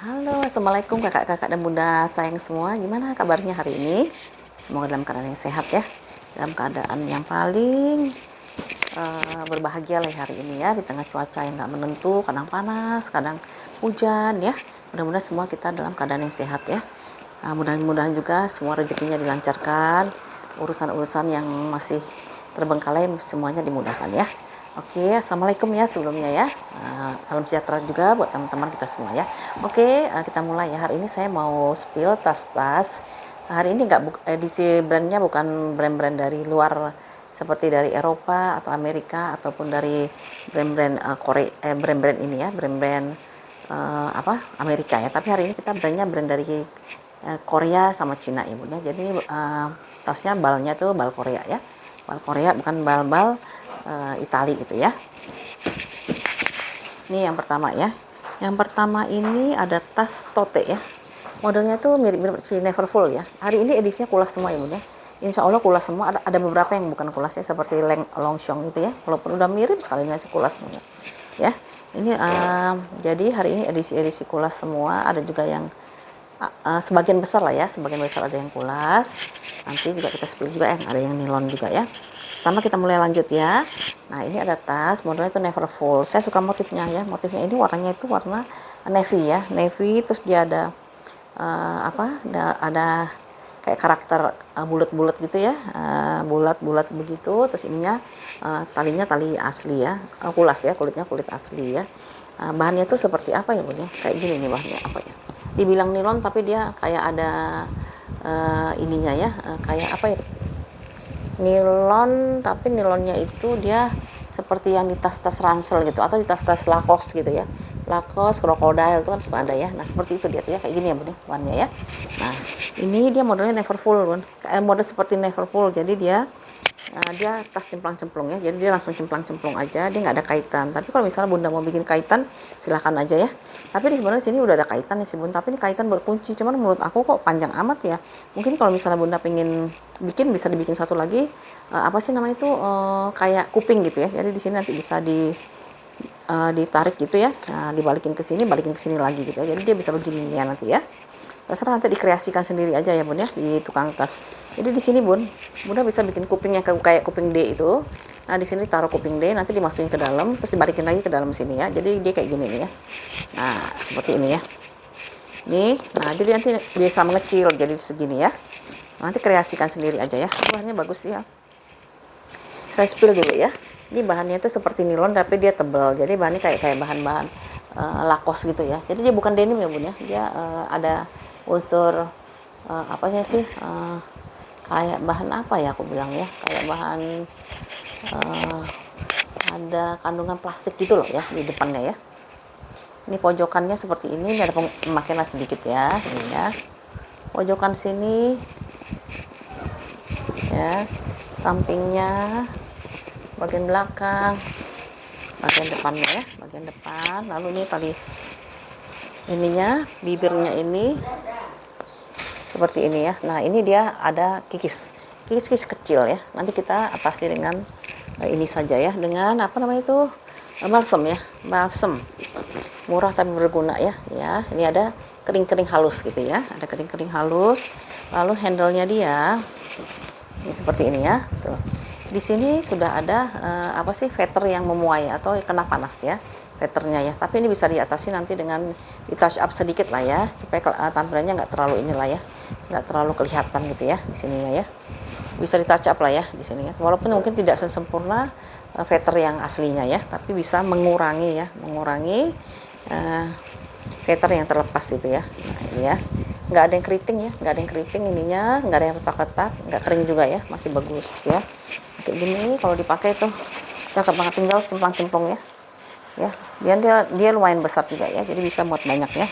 Halo, assalamualaikum kakak-kakak dan bunda sayang semua. Gimana kabarnya hari ini? Semoga dalam keadaan yang sehat ya, dalam keadaan yang paling berbahagia lah hari ini ya, di tengah cuaca yang nggak menentu, kadang panas, kadang hujan ya. Mudah-mudahan semua kita dalam keadaan yang sehat ya. Mudah-mudahan juga semua rezekinya dilancarkan, urusan-urusan yang masih terbengkalai semuanya dimudahkan ya. Oke, assalamualaikum ya sebelumnya ya. Salam sejahtera juga buat teman-teman kita semua ya. Oke, kita mulai ya. Hari ini saya mau spill tas-tas. Hari ini nggak edisi brandnya bukan brand-brand dari luar seperti dari Eropa atau Amerika ataupun dari brand-brand Korea, brand-brand ini ya, brand-brand Amerika ya. Tapi hari ini kita brandnya brand dari Korea sama Cina ya bunda. Jadi tasnya balnya tuh bal Korea ya, bal Korea bukan bal-bal Itali gitu ya. Ini yang pertama ya. Yang pertama ini ada tas tote ya. Modelnya tuh mirip-mirip si Neverfull ya. Hari ini edisinya kulas semua ya bunda. Insya Allah kulas semua. Ada beberapa yang bukan kulasnya seperti Longchamp gitu ya. Walaupun udah mirip sekali dengan si kulasnya ya. Ini jadi hari ini edisi kulas semua. Ada juga yang sebagian besar lah ya, sebagian besar ada yang kulas. Nanti juga kita spill juga yang ada yang nilon juga ya. Pertama kita mulai lanjut ya. Nah ini ada tas modelnya itu Neverfull. Saya suka motifnya ya. Motifnya ini warnanya itu warna navy ya, navy. Terus dia ada ada kayak karakter bulat-bulat gitu ya, bulat-bulat begitu. Terus ininya talinya tali asli ya, kulas ya, kulitnya kulit asli ya. Bahannya tuh seperti apa ya bun ya? Kayak gini nih bahannya apa ya? Dibilang nilon tapi dia kayak ada ininya ya, kayak apa ya? Nilon, tapi nilonnya itu dia seperti yang di tas-tas ransel gitu atau di tas-tas Lacoste gitu ya. Lacoste, crocodile itu kan suka ada ya. Nah seperti itu dia tuh ya, kayak gini ya bun ya warnanya ya. Nah ini dia modelnya Neverfull bun, model seperti Neverfull. Jadi dia tas cemplang-cemplung ya, jadi dia langsung cemplang-cemplung aja, dia nggak ada kaitan. Tapi kalau misalnya bunda mau bikin kaitan silahkan aja ya. Tapi di sebenarnya sini udah ada kaitan ya sih bun, tapi ini kaitan berkunci. Cuman menurut aku kok panjang amat ya. Mungkin kalau misalnya bunda pengen bikin bisa dibikin satu lagi, apa sih namanya itu, kayak kuping gitu ya. Jadi di sini nanti bisa ditarik gitu ya, nah, dibalikin ke sini, balikin ke sini lagi gitu ya. Jadi dia bisa begini ya nanti ya. Terserah nanti dikreasikan sendiri aja ya bun ya di tukang tas. Jadi di sini bunda bisa bikin kuping yang kayak kuping D itu. Nah di sini taruh kuping D, nanti dimasukin ke dalam, terus dibalikin lagi ke dalam sini ya. Jadi dia kayak gini nih ya. Nah seperti ini ya. Nih, nah jadi nanti bisa mengecil jadi segini ya. Nanti kreasikan sendiri aja ya. Bahannya bagus ya. Saya spill dulu ya. Ini bahannya itu seperti nilon tapi dia tebal. Jadi bahannya kayak bahan-bahan Lacoste gitu ya. Jadi dia bukan denim ya bun ya. Dia ada unsur apanya sih, kayak bahan apa ya aku bilang ya, kayak bahan ada kandungan plastik gitu loh ya di depannya ya. Ini pojokannya seperti ini ada pemakaian sedikit ya, ini ya pojokan sini ya, sampingnya, bagian belakang, bagian depannya ya, bagian depan. Lalu ini tali ininya, bibirnya ini seperti ini ya. Nah ini dia ada kikis kecil ya, nanti kita atasi dengan ini saja ya, dengan apa namanya itu, balsam ya, balsam murah tapi berguna ya. Ini ada kering-kering halus gitu ya, ada kering-kering halus. Lalu handle-nya dia ini seperti ini ya tuh. Di sini sudah ada apa sih, feather yang memuai atau kena panas ya patternnya ya. Tapi ini bisa diatasi nanti dengan di touch up sedikit lah ya, supaya tampilannya nggak terlalu inilah ya, nggak terlalu kelihatan gitu ya di sininya ya. Bisa di touch up lah ya di sini ya. Walaupun mungkin tidak sesempurna feather yang aslinya ya, tapi bisa mengurangi ya, feather yang terlepas gitu ya. Nah, ini ya. Nggak ada yang keriting ya, nggak ada yang keriting ininya, nggak ada yang retak-retak, nggak kering juga ya, masih bagus ya. Kayak gini kalau dipakai tuh cakep banget, tinggal cemplang-cemplung ya, dia lumayan besar juga ya, jadi bisa muat banyak ya.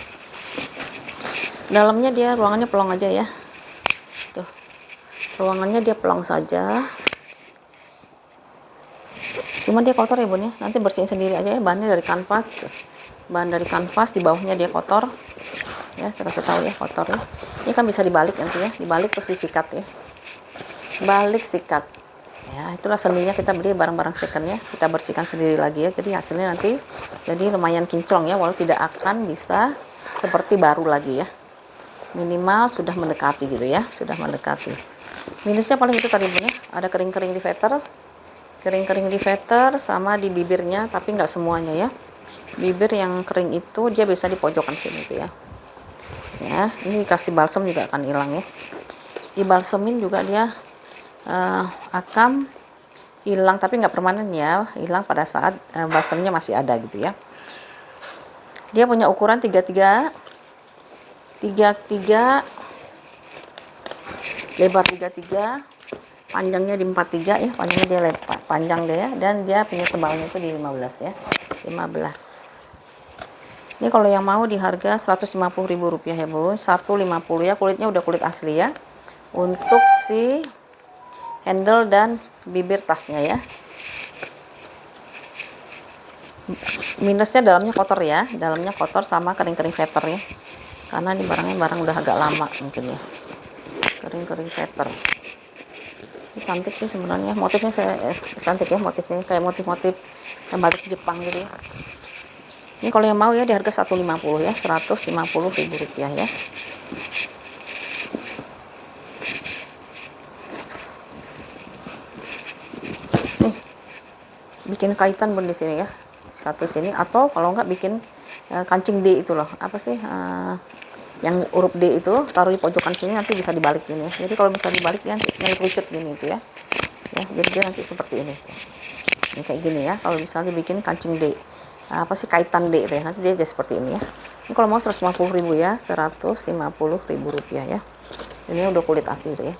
Dalamnya dia ruangannya pelong aja ya, tuh ruangannya dia pelong saja. Cuma dia kotor ya bun ya, nanti bersihin sendiri aja ya. Bahannya dari kanvas, bahan dari kanvas, di bawahnya dia kotor ya, saya kasih tahu ya kotor ya. Ini kan bisa dibalik nanti ya, dibalik terus disikat ya, balik sikat ya. Itulah seninya kita beli barang-barang second ya, kita bersihkan sendiri lagi ya. Jadi hasilnya nanti jadi lumayan kinclong ya, walau tidak akan bisa seperti baru lagi ya, minimal sudah mendekati gitu ya, sudah mendekati. Minusnya paling itu tadi Bun ya, ada kering-kering di veter, kering-kering di veter sama di bibirnya, tapi nggak semuanya ya. Bibir yang kering itu dia bisa di pojokan sini tuh ya. Ya, ini kasih balsam juga akan hilang ya. Dibalsemin juga dia akan hilang, tapi nggak permanen ya, hilang pada saat balsamnya masih ada gitu ya. Dia punya ukuran 33, lebar 33, panjangnya di 43 ya, panjangnya dia panjang deh ya, dan dia punya tebalnya itu di 15 ya, 15. Ini kalau yang mau di harga Rp150.000 ya Bun, 150 ya, kulitnya udah kulit asli ya, untuk si handle dan bibir tasnya ya. Minusnya dalamnya kotor ya, dalamnya kotor sama kering-kering veter ya, karena ini barang udah agak lama mungkin ya, kering-kering veter. Ini cantik sih sebenarnya, motifnya cantik ya, motifnya kayak motif-motif batik Jepang gitu ya. Ini kalau yang mau ya di harga 150 ya, Rp150.000 ya. Nih, bikin kaitan Bun di sini ya, satu sini, atau kalau enggak bikin kancing D itu loh, apa sih yang huruf D itu taruh di pojokan sini, nanti bisa dibalik gini ya. Jadi kalau bisa dibalik ya, yang kerucut gini itu ya. Ya, jadi dia nanti seperti ini. Ini kayak gini ya, kalau misalnya bikin kancing D, apa sih kaitan D itu ya, nanti dia jadi seperti ini ya. Ini kalau mau 150.000 ya, Rp150.000 ya. Ini udah kulit asli itu ya.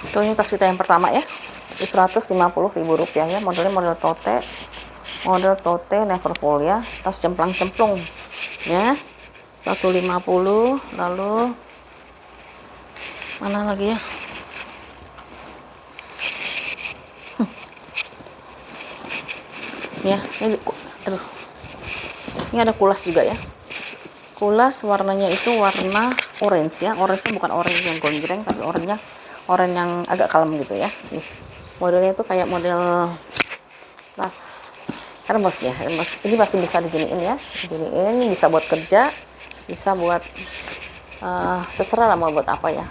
Itu ini tas kita yang pertama ya, Rp150.000 ya, modelnya model tote neverfull ya, tas cemplang-cemplung ya, 150. Lalu mana lagi ya, ya ini, aduh, ini ada kulas juga ya, kulas warnanya itu warna orange ya, orange-nya bukan orange yang gonjreng, tapi orange yang agak kalem gitu ya. Nih, modelnya itu kayak model tas hermes ya, hermes. Ini masih bisa diginiin ya, diginiin, bisa buat kerja, bisa buat terserah lah mau buat apa ya.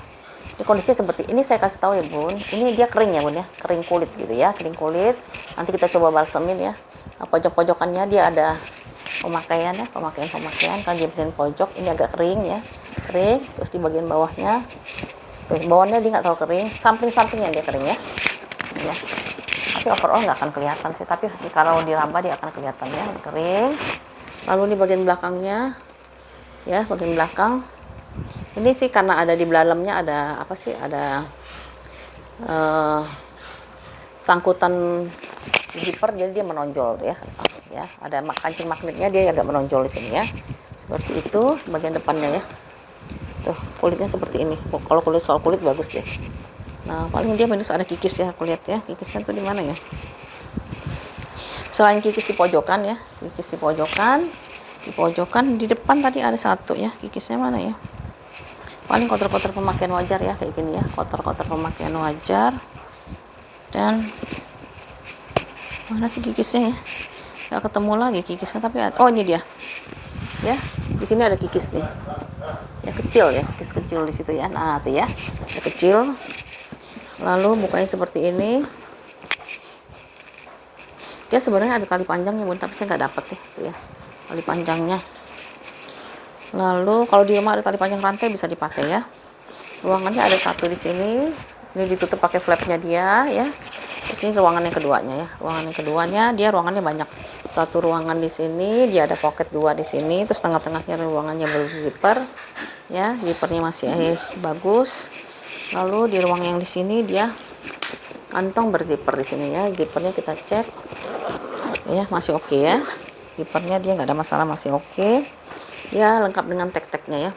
Ini kondisinya seperti ini, saya kasih tahu ya Bun, ini dia kering ya Bun ya, kering kulit gitu ya, kering kulit. Nanti kita coba balsemin ya. Pojok-pojokannya dia ada pemakaian ya, pemakaian kan dia bagian pojok ini agak kering ya, kering. Terus di bagian bawahnya tuh, bawahnya dia nggak terlalu kering, samping-sampingnya dia kering ya. Ya, tapi overall nggak akan kelihatan sih, tapi kalau diraba dia akan kelihatan ya, kering. Lalu di bagian belakangnya ya, bagian belakang ini sih karena ada di dalamnya ada apa sih, ada sangkutan zipper, jadi dia menonjol ya, ada kancing magnetnya, dia agak menonjol di sini ya, seperti itu. Bagian depannya ya, tuh kulitnya seperti ini. Kalau soal kulit bagus deh. Nah paling dia minus ada kikis ya, aku lihat ya, kikisnya tuh di mana ya, selain kikis di pojokan ya, kikis di pojokan, di depan tadi ada satu ya, kikisnya mana ya. Paling kotor-kotor pemakaian wajar ya, kayak gini ya, kotor-kotor pemakaian wajar. Dan mana sih kikisnya ya, nggak ketemu lagi kikisnya, tapi oh ini dia ya, di sini ada kikis nih ya, kecil ya, kikis kecil di situ ya. Nah tuh ya, ya kecil. Lalu bukanya seperti ini, dia sebenarnya ada tali panjangnya Bun, tapi saya nggak dapet ya, tuh ya tali panjangnya. Lalu kalau di rumah ada tali panjang rantai bisa dipakai ya. Ruangannya ada satu di sini, ini ditutup pakai flapnya dia ya. Terus ini ruangan yang keduanya ya, ruangan yang keduanya dia ruangannya banyak, satu ruangan di sini dia ada pocket 2 di sini, terus tengah-tengahnya ruangannya berzipper ya, zippernya masih bagus. Lalu di ruang yang di sini dia kantong berzipper di sini ya, zippernya kita cek ya, masih oke ya, zippernya dia nggak ada masalah, masih oke ya, lengkap dengan tek-teknya ya.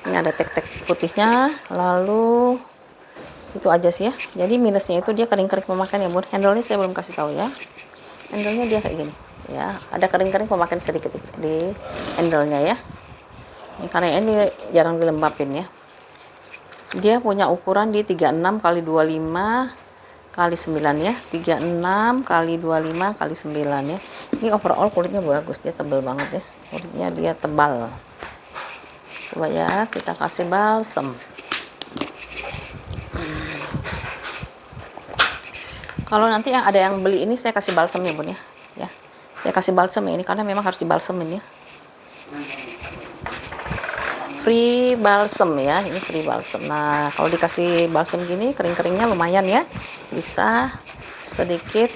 Ini ada tek-tek putihnya. Lalu itu aja sih ya, jadi minusnya itu dia kering-kering pemakaian ya Bun. Handle-nya saya belum kasih tahu ya, handle-nya dia kayak gini ya, ada kering-kering pemakaian sedikit di handle-nya ya. Ini karena ini jarang dilembapin ya. Dia punya ukuran di 36 x 25 kali 9 ya, 36 kali 25 kali 9 ya. Ini overall kulitnya bagus, dia tebal banget ya, kulitnya dia tebal. Coba ya, kita kasih balsem. Kalau nanti yang ada yang beli ini, saya kasih balsem ya bun ya. Ya, saya kasih balsem ya ini karena memang harus dibalsemin ya. Free balsem ya, ini free balsem. Nah, kalau dikasih balsem gini, kering-keringnya lumayan ya, bisa sedikit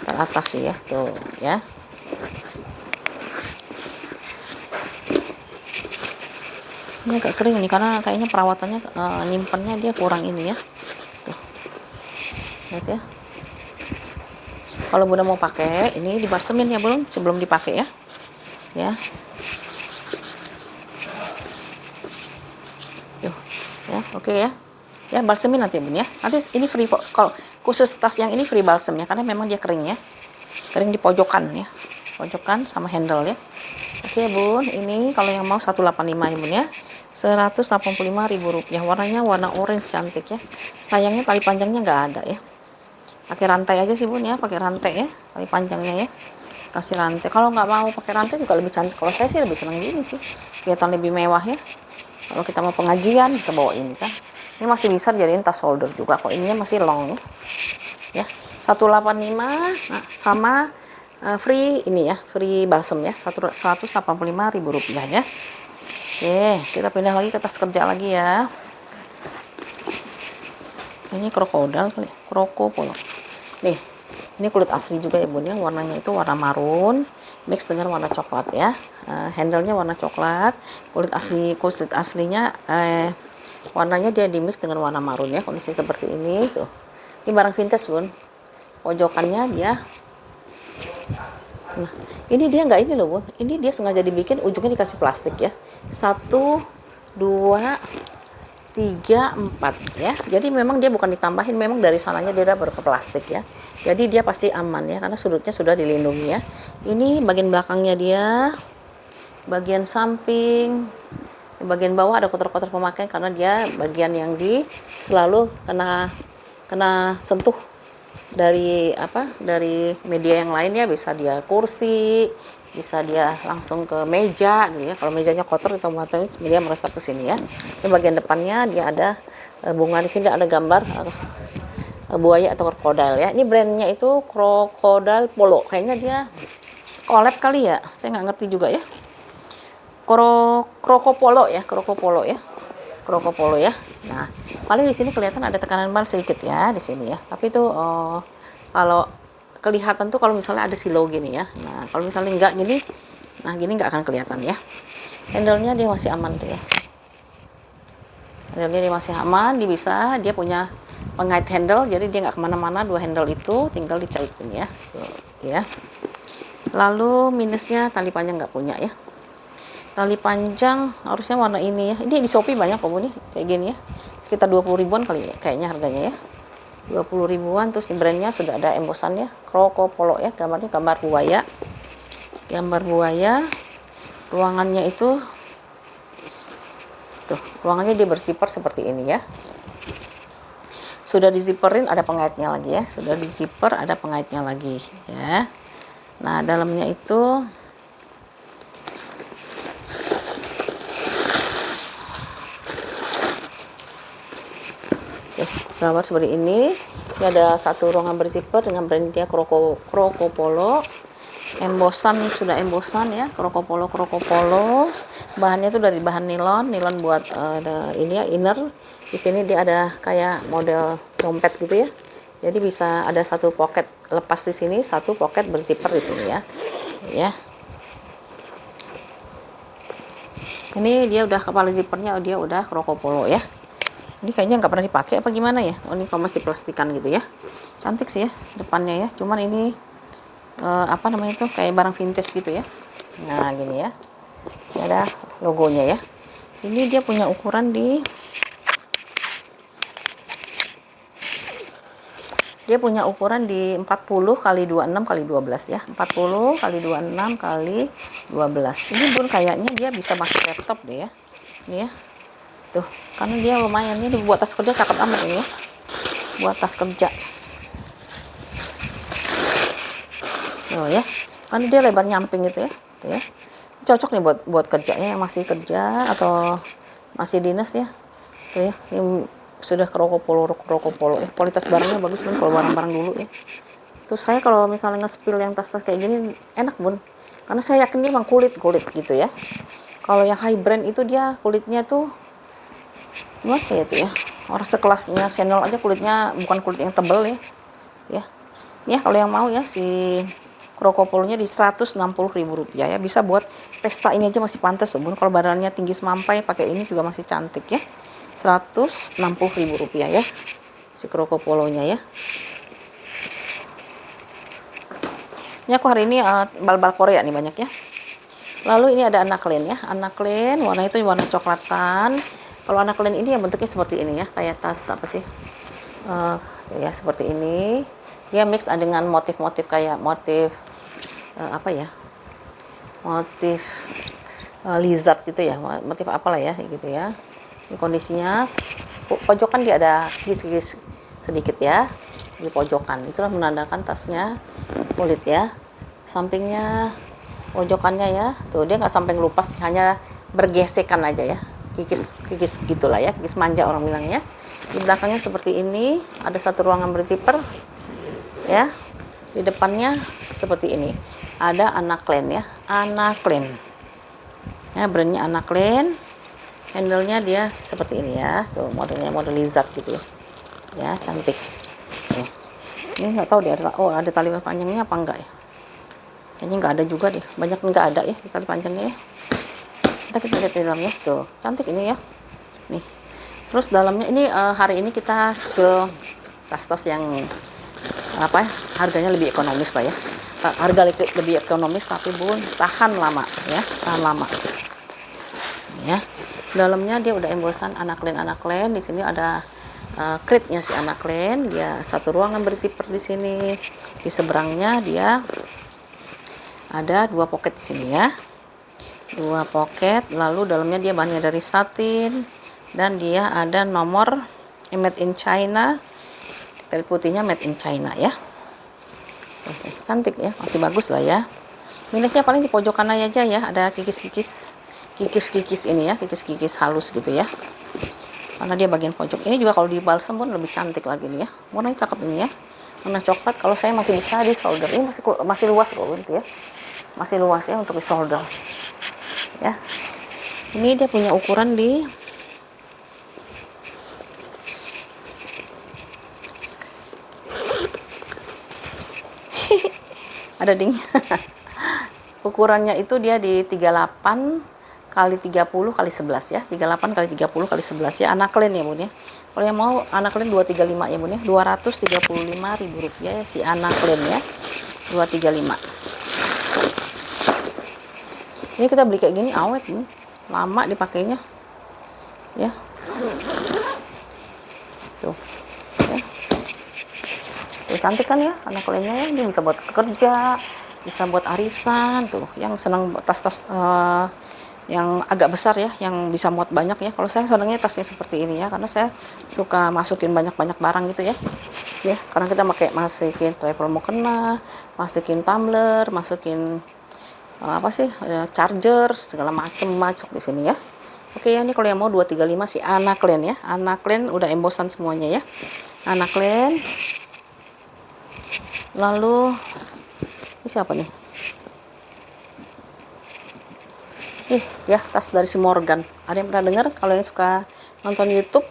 teratasi ya, tuh ya. Ini agak kering nih karena kayaknya perawatannya nyimpennya dia kurang ini ya. Tuh. Lihat ya. Kalau bunda mau pakai, ini dibalsemin ya belum sebelum dipakai ya. Ya. Tuh. Ya, oke ya. Ya, balsemin nanti bun ya. Nanti ini free kalau khusus tas yang ini free balsem ya karena memang dia kering ya. Kering di pojokan ya. Pojokan sama handle ya. Oke bun, ini kalau yang mau 185 ya bun ya. Rp185.000. Warnanya warna orange cantik ya. Sayangnya tali panjangnya nggak ada ya. Pakai rantai aja sih bun ya, pakai rantai ya, tali panjangnya ya. Kasih rantai. Kalau nggak mau pakai rantai juga lebih cantik. Kalau saya sih lebih senang gini sih, kelihatan lebih mewah ya. Kalau kita mau pengajian bisa bawa ini kan. Ini masih bisa jadiin tas holder juga. Kok ininya masih long ya. Ya, 185 nah, sama free ini ya, free balsem ya, Rp185.000 ya. Oke, kita pindah lagi ke tas kerja lagi ya. Ini krokodil kali, krokopolo. Nih, ini kulit asli juga ya bun ya. Warnanya itu warna marun, mix dengan warna coklat ya. Handle-nya warna coklat. Kulit aslinya warnanya dia di mix dengan warna marun ya. Kondisi seperti ini tuh. Ini barang vintage bun. Pojokannya dia. Nah, ini dia nggak ini loh bun. Ini dia sengaja dibikin ujungnya dikasih plastik ya. 1, 2, 3, 4 ya. Jadi memang dia bukan ditambahin, memang dari sananya dia udah berplastik ya. Jadi dia pasti aman ya karena sudutnya sudah dilindungi ya. Ini bagian belakangnya dia, bagian samping, bagian bawah ada kotor-kotor pemakaian karena dia bagian yang selalu kena sentuh dari dari media yang lain ya, bisa dia kursi, bisa dia langsung ke meja gitu ya. Kalau mejanya kotor otomatis dia meresap ke sini ya. Di bagian depannya dia ada bunga, di sini ada gambar buaya atau krokodil ya. Ini brandnya itu Crocodile Polo, kayaknya dia collab kali ya, saya nggak ngerti juga ya. Crocopolo ya, Crocopolo ya, Crocopolo ya. Nah, paling di sini kelihatan ada tekanan ban sedikit ya di sini ya. Tapi itu kalau kelihatan tuh kalau misalnya ada silo gini ya. Nah, kalau misalnya enggak gini, nah gini nggak akan kelihatan ya. Handle-nya dia masih aman tuh ya. Handle-nya dia masih aman, dia punya pengait handle, jadi dia nggak kemana-mana. Dua handle itu tinggal dicairkan ya. Tuh, ya. Lalu minusnya tali panjang nggak punya ya. Tali panjang harusnya warna ini ya. Ini di Shopee banyak kok nih kayak gini ya. Sekitar 20 ribuan kali ya kayaknya harganya ya. 20 ribuan. Terus di brandnya sudah ada embosannya Crocopolo ya, gambarnya gambar buaya. Ruangannya itu tuh, ruangannya dia berzipper seperti ini ya. Sudah dizipperin, ada pengaitnya lagi ya. Sudah dizipper, ada pengaitnya lagi ya. Nah, dalamnya itu gambar seperti ini. Ini ada satu ruangan berzipper dengan brandnya Crocopolo. Embosan sudah embosan ya, Crocopolo. Bahannya itu dari bahan nilon buat ini ya, inner. Di sini dia ada kayak model dompet gitu ya. Jadi bisa ada satu pocket lepas di sini, satu pocket berzipper di sini ya. Ya. Ini dia udah kepala zippernya, dia udah Crocopolo ya. Ini kayaknya nggak pernah dipakai apa gimana ya. Oh, ini kalau masih plastikan gitu ya. Cantik sih ya depannya ya. Cuman ini apa namanya itu kayak barang vintage gitu ya. Nah gini ya. Ini ada logonya ya. Ini dia punya ukuran di 40 kali 26 kali 12 ya. 40 kali 26 kali 12. Ini bun kayaknya dia bisa masuk laptop deh ya. Ini ya. Tuh, karena dia lumayan, ini buat tas kerja cakep amat ini ya. Buat tas kerja. Oh ya, kan dia lebar nyamping gitu ya, tuh ya. Cocok nih buat kerjanya yang masih kerja atau masih dinas ya, tuh ya. Yang sudah ke roko polo ya, kualitas barangnya bagus Bun kalau barang-barang dulu ya. Terus saya kalau misalnya nge-spill yang tas-tas kayak gini enak Bun, karena saya yakin dia emang kulit gitu ya. Kalau yang high brand itu dia kulitnya tuh gimana ya itu ya, orang sekelasnya Chanel aja kulitnya bukan kulit yang tebel ya. Ya kalau yang mau ya si krokopolonya di Rp160.000 ya, bisa buat pesta ini aja masih pantas Bun. Kalau badannya tinggi semampai pakai ini juga masih cantik ya. Rp160.000 ya si krokopolonya ya. Ini aku hari ini bal-bal Korea nih banyak ya. Lalu ini ada anaklin ya, anaklin warna itu warna coklatan. Kalau anaklin ini yang bentuknya seperti ini ya, kayak tas apa sih, ya seperti ini. Dia mix dengan motif-motif kayak motif apa ya, motif lizard gitu ya, motif apalah ya gitu ya. Ini kondisinya pojokan dia ada gis-gis sedikit ya di pojokan, itulah menandakan tasnya kulit ya. Sampingnya, pojokannya ya, tuh dia nggak sampai ngelupas, hanya bergesekan aja ya, kikis gitulah ya, kikis manja orang bilangnya. Di belakangnya seperti ini, ada satu ruangan berzipper ya. Di depannya seperti ini, ada anaklin ya, anaklin ya, brandnya anaklin. Handle-nya dia seperti ini ya, tuh modelnya model lizard gitu ya, cantik. Tuh. Ini nggak tahu dia ada tali panjangnya apa enggak ya, kayaknya nggak ada juga deh, banyak nggak ada ya tali panjangnya ya. Kita lihat di dalamnya, tuh cantik ini ya nih. Terus dalamnya ini hari ini kita ke tas-tas yang apa ya, harganya lebih ekonomis lah ya, harga lebih ekonomis tapi Bun tahan lama ya, tahan lama ya. Dalamnya dia udah embosan anaklin. Di sini ada kritnya si anaklin, dia satu ruangan berzipper di sini. Di seberangnya dia ada 2 pocket di sini ya, 2 pocket. Lalu dalamnya dia bahannya dari satin dan dia ada nomor made in China, garis putihnya made in China ya. Oke, cantik ya, masih bagus lah ya. Minusnya paling di pojokan aja ya, ada kikis ini ya, kikis halus gitu ya, karena dia bagian pojok. Ini juga kalau di balsam pun lebih cantik lagi nih ya, warnanya cakep ini ya, warna coklat. Kalau saya masih bisa di shoulder, ini masih luas kok gitu ya, masih luas ya untuk di shoulder ya. Ini dia punya ukuran di ada ding ukurannya itu dia di 38 kali 30 kali 11 ya, 38 kali 30 kali 11 ya, anaklin ya Bun ya. Kalau yang mau anaklin 235 ya Bun ya, Rp235.000 ya si anaklin ya, 235. Ini kita beli kayak gini awet nih, lama dipakainya ya. Tuh ya, tuh cantik kan ya anaklinnya ya. Dia bisa buat kerja, bisa buat arisan tuh, yang senang tas-tas yang agak besar ya, yang bisa muat banyak ya. Kalau saya senangnya tasnya seperti ini ya, karena saya suka masukin banyak-banyak barang gitu ya. Ya, karena kita masukin travel mukena, masukin tumbler, masukin apa sih, charger, segala macem masuk di sini ya. Oke ya, ini kalau yang mau 235 si anaklin ya. Anaklin udah embosan semuanya ya. Anaklin. Lalu ini siapa nih? Ya, tas dari si Morgan. Ada yang pernah dengar? Kalau yang suka nonton YouTube,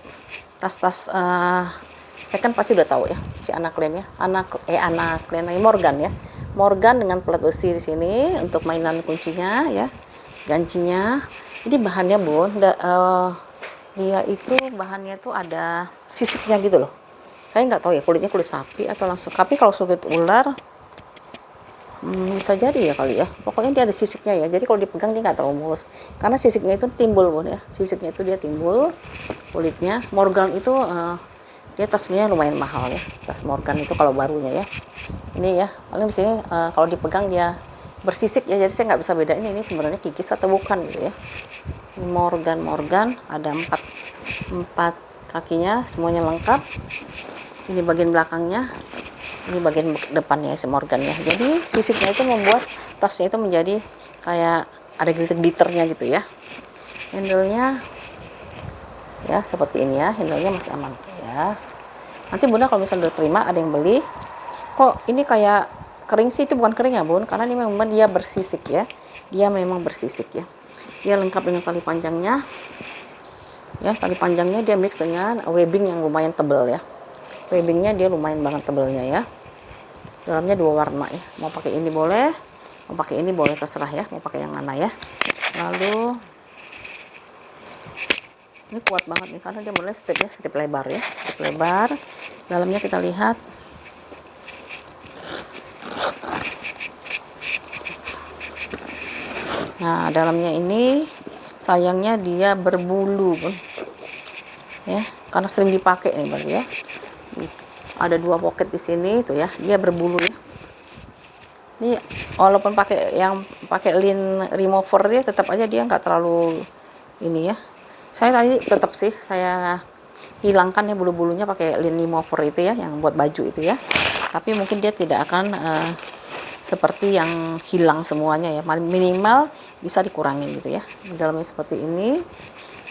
tas-tas second pasti udah tahu ya, si anaklin ya. Anaklin Morgan ya. Morgan dengan plat besi di sini untuk mainan kuncinya ya, gancinya. Ini bahannya Bun, dia itu bahannya tuh ada sisiknya gitu loh. Saya nggak tahu ya kulitnya kulit sapi atau langsung. Tapi kalau kulit ular bisa jadi ya kali ya, pokoknya dia ada sisiknya ya, jadi kalau dipegang dia nggak terlalu mulus, karena sisiknya itu timbul Bun ya, sisiknya itu dia timbul kulitnya. Morgan itu dia tasnya lumayan mahal ya, tas Morgan itu kalau barunya ya. Ini ya paling di sini kalau dipegang dia bersisik ya, jadi saya nggak bisa bedain ini sebenarnya kikis atau bukan gitu ya. Ini Morgan ada 4 kakinya semuanya lengkap. Ini bagian belakangnya Ini bagian depannya si Morgan ya. Jadi sisiknya itu membuat tasnya itu menjadi kayak ada glitter-glitternya gitu ya. Handle-nya ya seperti ini ya, handle-nya masih aman ya. Nanti Bunda kalau misalnya udah terima ada yang beli, kok ini kayak kering sih, itu bukan kering ya Bun, karena ini memang dia bersisik ya. Dia memang bersisik ya. Dia lengkap dengan tali panjangnya. Ya, tali panjangnya dia mix dengan webbing yang lumayan tebal ya. Webbingnya dia lumayan banget tebalnya ya. Dalamnya 2 warna ya. Mau pakai ini boleh, mau pakai ini boleh, terserah ya. Mau pakai yang mana ya. Lalu ini kuat banget nih karena dia mulai stripnya strip lebar ya, strip lebar. Dalamnya kita lihat. Nah, dalamnya ini sayangnya dia berbulu Bun. Ya, karena sering dipakai nih Bang ya. Ada 2 pocket di sini tuh ya, dia berbulu ya. Ini walaupun pakai lint remover dia tetap aja dia nggak terlalu ini ya. Saya tadi tetap sih saya hilangkan ya bulu-bulunya pakai lint remover itu ya, yang buat baju itu ya. Tapi mungkin dia tidak akan seperti yang hilang semuanya ya, minimal bisa dikurangin gitu ya. Di dalamnya seperti ini.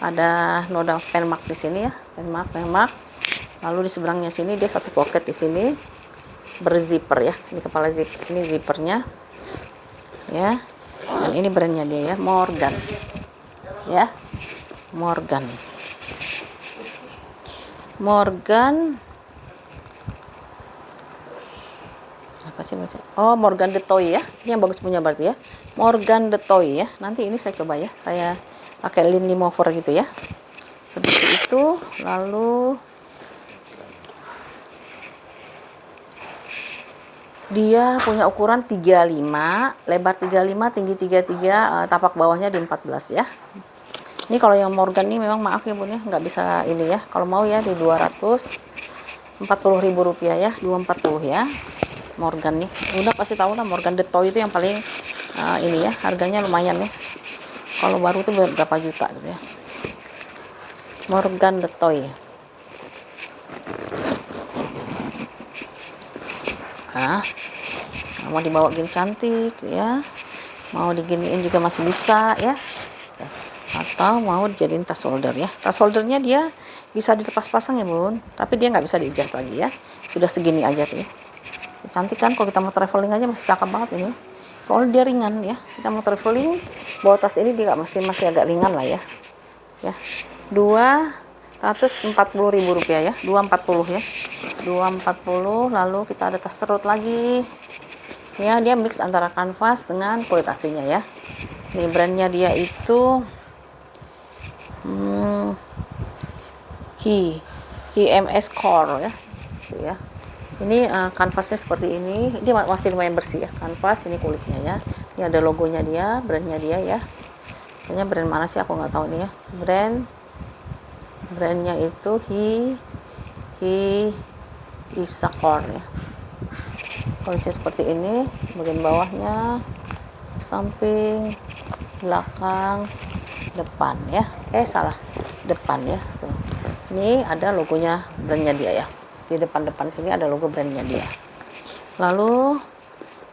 Ada noda penmark di sini ya, penmark. Lalu di seberangnya sini dia 1 pocket di sini berzipper ya. Ini kepala zip, ini zippernya ya. Dan ini brandnya dia ya, Morgan ya, Morgan apa sih baca? Oh, Morgan the Toy ya. Ini yang bagus punya berarti ya, Morgan the Toy ya. Nanti ini saya coba ya, saya pakai lint remover gitu ya, seperti itu. Lalu dia punya ukuran 35, lebar 35, tinggi 33, tapak bawahnya di 14 ya. Ini kalau yang Morgan ini memang maaf ya Bun ya, nggak bisa ini ya. Kalau mau ya di 240.000 rupiah ya, 240 ya. Morgan nih, udah pasti tahu lah Morgan the Toy itu yang paling ini ya, harganya lumayan ya. Kalau baru tuh berapa juta gitu ya. Morgan the Toy. Nah, mau dibawa gini cantik ya, mau diginiin juga masih bisa ya, atau mau dijadiin tas holder ya. Tas holdernya dia bisa dilepas pasang ya Bun, tapi dia nggak bisa di-adjust lagi ya, sudah segini aja tuh ya. Cantik kan, kalau kita mau traveling aja masih cakep banget ini, soalnya dia ringan ya. Kita mau traveling bawa tas ini dia masih agak ringan lah ya. 240.000 rupiah ya, 240 ya, 240. Lalu kita ada tas serut lagi ya, dia mix antara kanvas dengan kulit aslinya ya. Ini brandnya dia itu HMS Core ya, tuh ya. Ini kanvasnya seperti ini, dia masih lumayan bersih ya kanvas. Ini kulitnya ya, ini ada logonya dia, brandnya dia ya. Kayaknya brand mana sih aku nggak tahu nih ya. Brandnya itu Isakor ya. Kondisinya seperti ini, bagian bawahnya, samping, belakang, depan ya. Salah, depan ya. Tuh. Ini ada logonya brandnya dia ya. Di depan sini ada logo brandnya dia. Lalu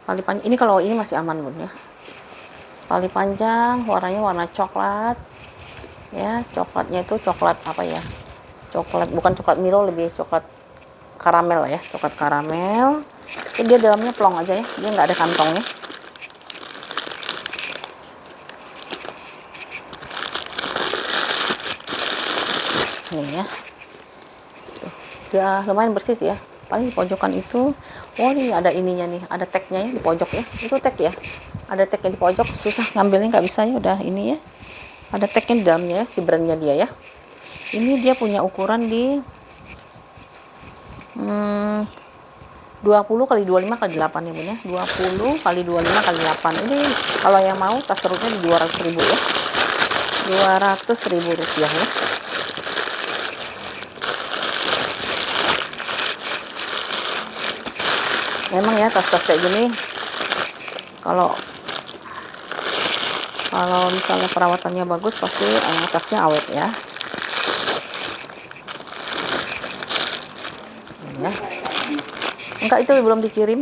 tali panjang ini, kalau ini masih aman Bun ya. Tali panjang warnanya warna coklat ya. Coklatnya itu coklat apa ya, coklat, bukan coklat Milo, lebih coklat karamel ya, coklat karamel. Dia dalamnya plong aja ya, dia nggak ada kantongnya. Nih ya, dia lumayan bersih sih ya. Paling di pojokan itu, oh ini ada ininya nih, ada tagnya ya di pojok ya. Itu tag ya, ada tagnya di pojok, susah ngambilnya, nggak bisa ya. Udah ini ya, ada tagnya di dalamnya ya, si brandnya dia ya. Ini dia punya ukuran di 20 kali 25 kali 8 ya Bun ya, 20 kali 25 kali 8. Ini kalau yang mau tas serutnya di 200.000 ya, 200.000 rupiah ya. Memang ya tas-tas kayak gini, kalau misalnya perawatannya bagus pasti tasnya awet ya. Ini ya. Enggak, itu belum dikirim.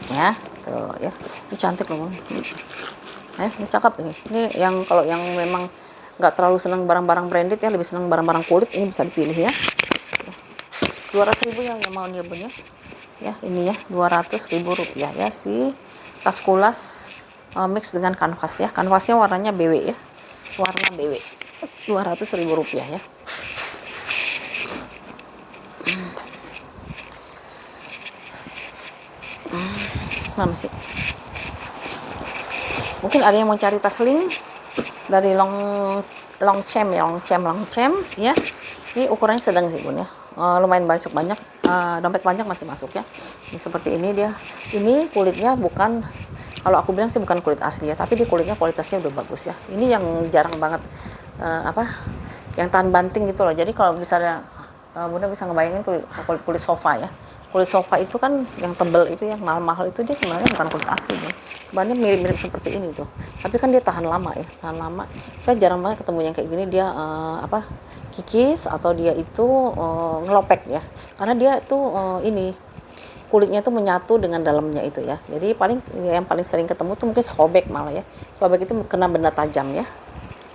Ya tuh ya, ini cantik loh, ini cakep ini. Ini yang kalau yang memang nggak terlalu senang barang-barang branded ya, lebih senang barang-barang kulit, ini bisa dipilih ya. 200.000 yang mau dia punya ya, ini ya 200.000 rupiah ya, si tas kulas mix dengan kanvas ya. Kanvasnya warnanya BW ya, warna BW. 200.000 rupiah ya. Mana sih? Mungkin ada yang mau cari tas sling dari long chem ya. Ini ukurannya sedang sih bun ya. Lumayan banyak, dompet panjang masih masuk ya. Ini seperti ini dia. Ini kulitnya bukan, kalau aku bilang sih bukan kulit asli ya, tapi di kulitnya kualitasnya udah bagus ya. Ini yang jarang banget yang tahan banting gitu loh. Jadi kalau misalnya Bunda bisa ngebayangin kulit sofa ya. Kulit sofa itu kan yang tebel itu, yang mahal-mahal itu, dia sebenarnya bukan kulit asli ya. Bahannya mirip-mirip seperti ini tuh. Tapi kan dia tahan lama ya, tahan lama. Saya jarang banget ketemu yang kayak gini dia kikis atau dia itu ngelopek ya. Karena dia tuh ini kulitnya tuh menyatu dengan dalamnya itu ya. Jadi yang paling sering ketemu tuh mungkin sobek malah ya. Sobek itu kena benda tajam ya.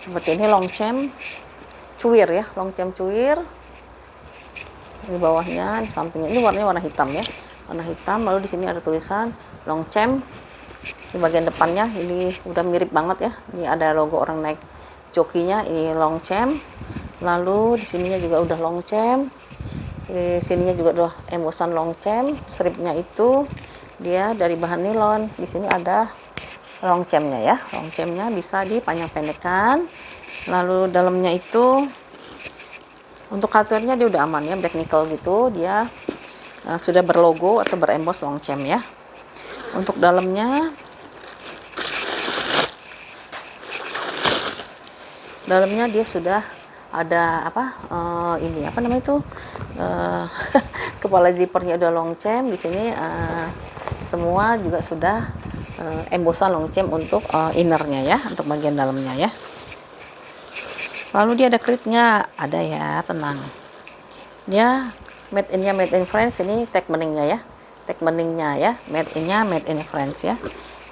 Seperti ini long chem cuir ya, long chem cuir. Di bawahnya, di sampingnya ini warnanya warna hitam ya, warna hitam. Lalu di sini ada tulisan long chem. Di bagian depannya ini udah mirip banget ya, ini ada logo orang naik jokinya, ini long chem. Lalu di sininya juga udah long chem, di sininya juga udah embosan long chem. Stripnya itu dia dari bahan nilon. Di sini ada long chemnya ya, long chemnya bisa dipanjang pendekkan. Lalu dalamnya itu untuk hardware-nya dia udah aman ya, black nickel gitu. Dia sudah berlogo atau berembos long chem ya. Untuk dalamnya dia sudah ada ini apa namanya itu kepala zippernya udah long chem. Di sini semua juga sudah embosan long chem untuk innernya ya, untuk bagian dalamnya ya. Lalu dia ada klipnya, ada ya, tenang. Dia made in France, ini tag beningnya ya. Tag beningnya ya, made in France ya.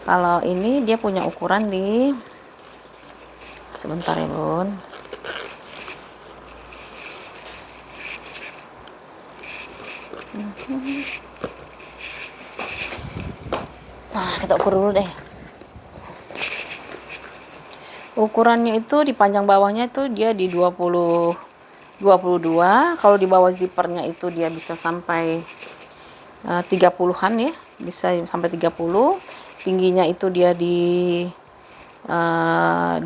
Kalau ini dia punya ukuran di, sebentar ya bun. Nah, kita ukur dulu deh. Ukurannya itu di panjang bawahnya itu dia di 22. Kalau di bawah zippernya itu dia bisa sampai 30-an ya, bisa sampai 30. Tingginya itu dia di 20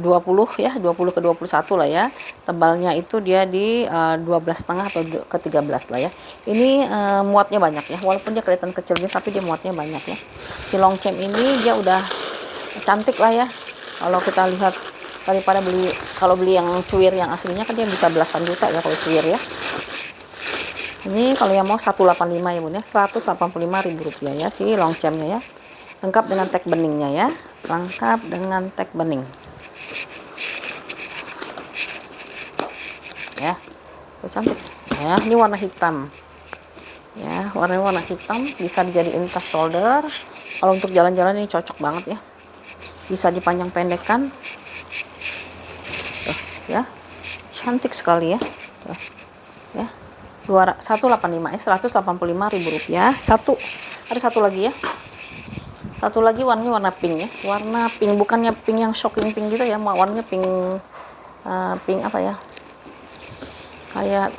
ya, 20 ke 21 lah ya. Tebalnya itu dia di 12,5 atau ke 13 lah ya. Ini muatnya banyak ya, walaupun dia kelihatan kecil gitu, tapi dia muatnya banyak ya. Si long chem ini dia udah cantik lah ya. Kalau kita lihat, daripada kalau beli yang cuir yang aslinya kan dia bisa belasan juta ya kalau cuir ya. Ini kalau yang mau 185 ya bun ya, 185.000 rupiah ya si long chemnya ya. Lengkap dengan tag beningnya ya, lengkap dengan tag bening ya. Tuh, cantik ya. Ini warna hitam ya, warna hitam, bisa dijadiin tas shoulder. Kalau untuk jalan-jalan ini cocok banget ya, bisa dipanjang pendekkan. Tuh, ya, cantik sekali ya. Tuh, ya, 185 ya, 185.000 rupiah. Ada satu lagi ya. Satu lagi warnanya warna pink ya, warna pink, bukannya pink yang shocking pink gitu ya, warnanya pink pink apa ya, kayak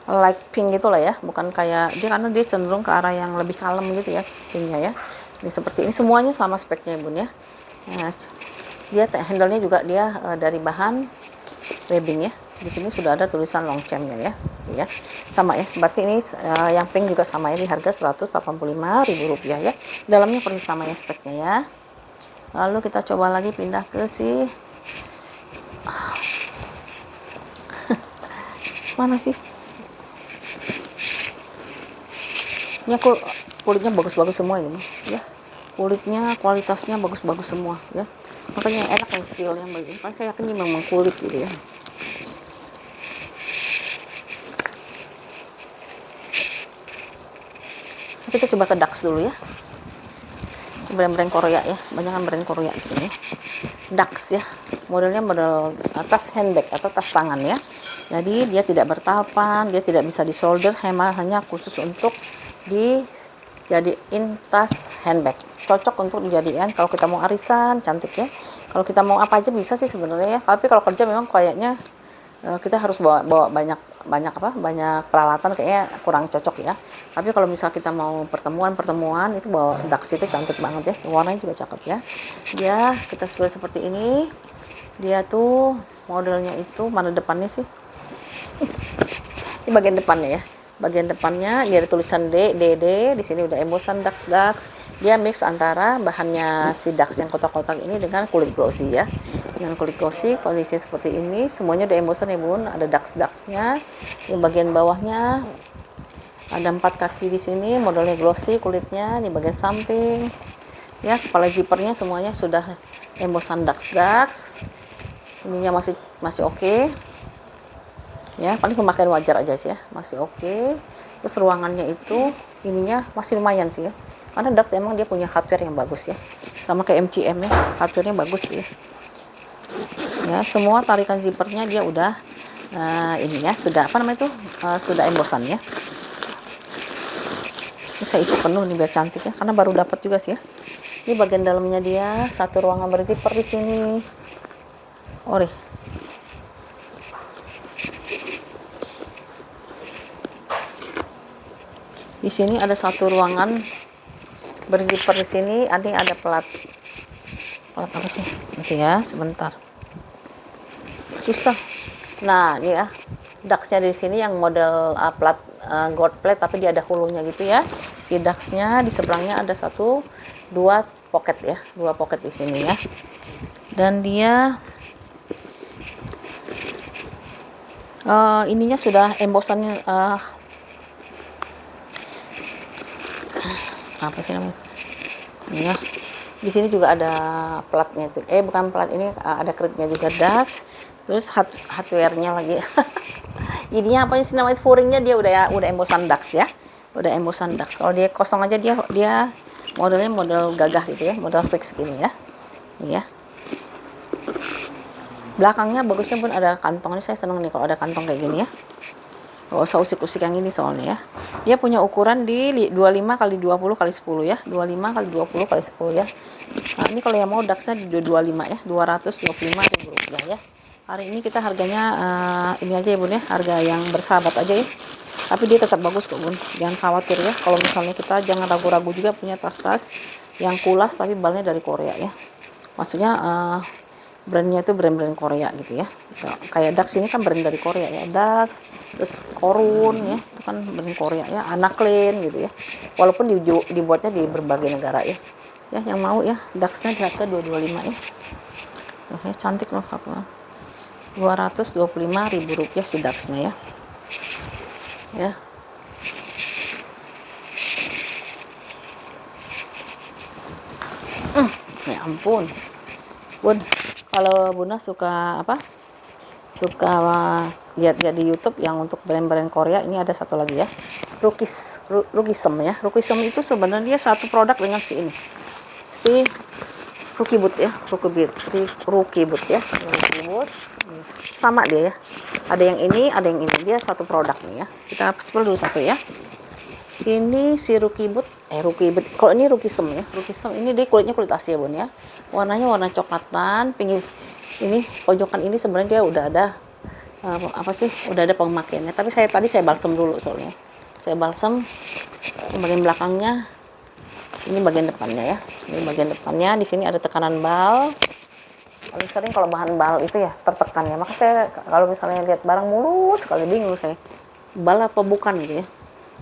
light pink gitu lah ya, bukan kayak dia, karena dia cenderung ke arah yang lebih kalem gitu ya pinknya ya. Ini seperti ini, semuanya sama speknya bun ya. Nah, dia handle-nya juga dia dari bahan webbing ya. Di sini sudah ada tulisan long chemnya ya, sama ya. Berarti ini yang pink juga sama ya, di harga 185.000 rupiah ya. Dalamnya persis sama ya speknya ya. Lalu kita coba lagi pindah ke si mana sih? Ini aku kulitnya bagus-bagus semua ini ya. Kulitnya kualitasnya bagus-bagus semua ya. Makanya enak yang feel yang begini. Kan saya yakin ini memang kulit gitu ya. Kita coba ke Dax dulu ya, brand-brand Korea ya, banyak kan brand Korea di sini. Dax ya, modelnya model tas handbag atau tas tangan ya. Jadi dia tidak bertapan, dia tidak bisa disolder, hanya khusus untuk dijadiin tas handbag. Cocok untuk dijadikan kalau kita mau arisan, cantik ya. Kalau kita mau apa aja bisa sih sebenarnya ya. Tapi kalau kerja memang kayaknya kita harus bawa banyak peralatan, kayaknya kurang cocok ya. Tapi kalau misal kita mau pertemuan itu bawa Dax itu cantik banget ya, warnanya juga cakep ya. Dia kita seperti ini, dia tuh modelnya itu mana depannya sih, ini bagian depannya ya, bagian depannya dia ada tulisan DD, di sini udah embosan Dax. Dia mix antara bahannya si Dax yang kotak-kotak ini dengan kulit glossy ya, dengan kulit glossy. Kondisi seperti ini semuanya udah embosan ya bun, ada Dax-nya. Yang bagian bawahnya ada 4 kaki di sini, modelnya glossy kulitnya. Di bagian samping ya, kepala zippernya semuanya sudah embosan Dax. Ininya masih oke ya, paling pemakaian wajar aja sih ya, masih oke. Terus ruangannya itu ininya masih lumayan sih ya, karena Dax emang dia punya hardware yang bagus ya, sama kayak MCM ya, hardware-nya bagus sih ya. Semua tarikan zippernya dia udah ini ya, sudah sudah embosan ya. Ini saya isi penuh nih biar cantik ya, karena baru dapat juga sih ya. Ini bagian dalamnya dia, satu ruangan berzipper di sini. Ori. Di sini ada satu ruangan berzipper di sini. Ada pelat apa sih? Nanti ya, sebentar. Susah. Nah, ini ya. Dax-nya di sini yang model plat gold plate, tapi dia ada hulunya gitu ya. Si Dax-nya di seberangnya ada dua pocket ya, 2 pocket di sini ya. Dan dia ininya sudah embosannya apa sih namanya ya. Di sini juga ada platnya itu, bukan plat, ini ada kritnya juga Dax. Terus hardware-nya lagi ininya apa sih namanya, furingnya dia udah embosan Dax ya, udah embosan Dax. Kalau dia kosong aja dia modelnya model gagah gitu ya, model fix gini ya. Ini ya, belakangnya bagusnya pun ada kantong. Ini saya seneng nih kalau ada kantong kayak gini ya, gak usah usik-usik yang ini soalnya ya. Dia punya ukuran di 25 x 20 x 10 ya, 25 x 20 x 10 ya. Nah, ini kalau yang mau Daxnya di 25 ya, 225.000 rupiah ya. Hari ini kita harganya ini aja ya bun ya, harga yang bersahabat aja ya. Tapi dia tetap bagus kok bun, jangan khawatir ya. Kalau misalnya kita jangan ragu-ragu juga punya tas-tas yang kulas tapi balnya dari Korea ya. Maksudnya brandnya itu brand-brand Korea gitu ya. Kayak Dax ini kan brand dari Korea ya, Dax, terus Korun ya, itu kan brand Korea ya, Anaclean gitu ya. Walaupun dibuatnya di berbagai negara ya. Ya, yang mau ya, Dax-nya di harga 225 ya. Oke, cantik loh apa. 225.000 rupiah si Dax-nya ya. Ya. Ya ampun. Bun, kalau Bunda suka lihat-lihat di YouTube yang untuk brand-brand Korea, ini ada satu lagi ya. Rukism ya. Rukism itu sebenarnya satu produk dengan si Rookibut ya. Rookibut ya. Rookibut. Sama dia ya. Ada yang ini, ada yang ini. Dia satu produk nih ya. Kita spill dulu satu ya. Ini si Rookibut. Kalau ini Rukism ya. Rukism ini dia kulitnya kulit Asia bun ya. Warnanya warna coklatan. Pinggir ini pojokan ini sebenarnya dia udah ada udah ada pemakaiannya. Tapi tadi saya balsem dulu soalnya. Saya balsem bagian belakangnya. Ini bagian depannya ya. Ini bagian depannya. Di sini ada tekanan bal. Paling sering kalau bahan bal itu ya tertekan ya. Maka saya kalau misalnya lihat barang mulus sekali bingung saya. Bal apa bukan gitu ya.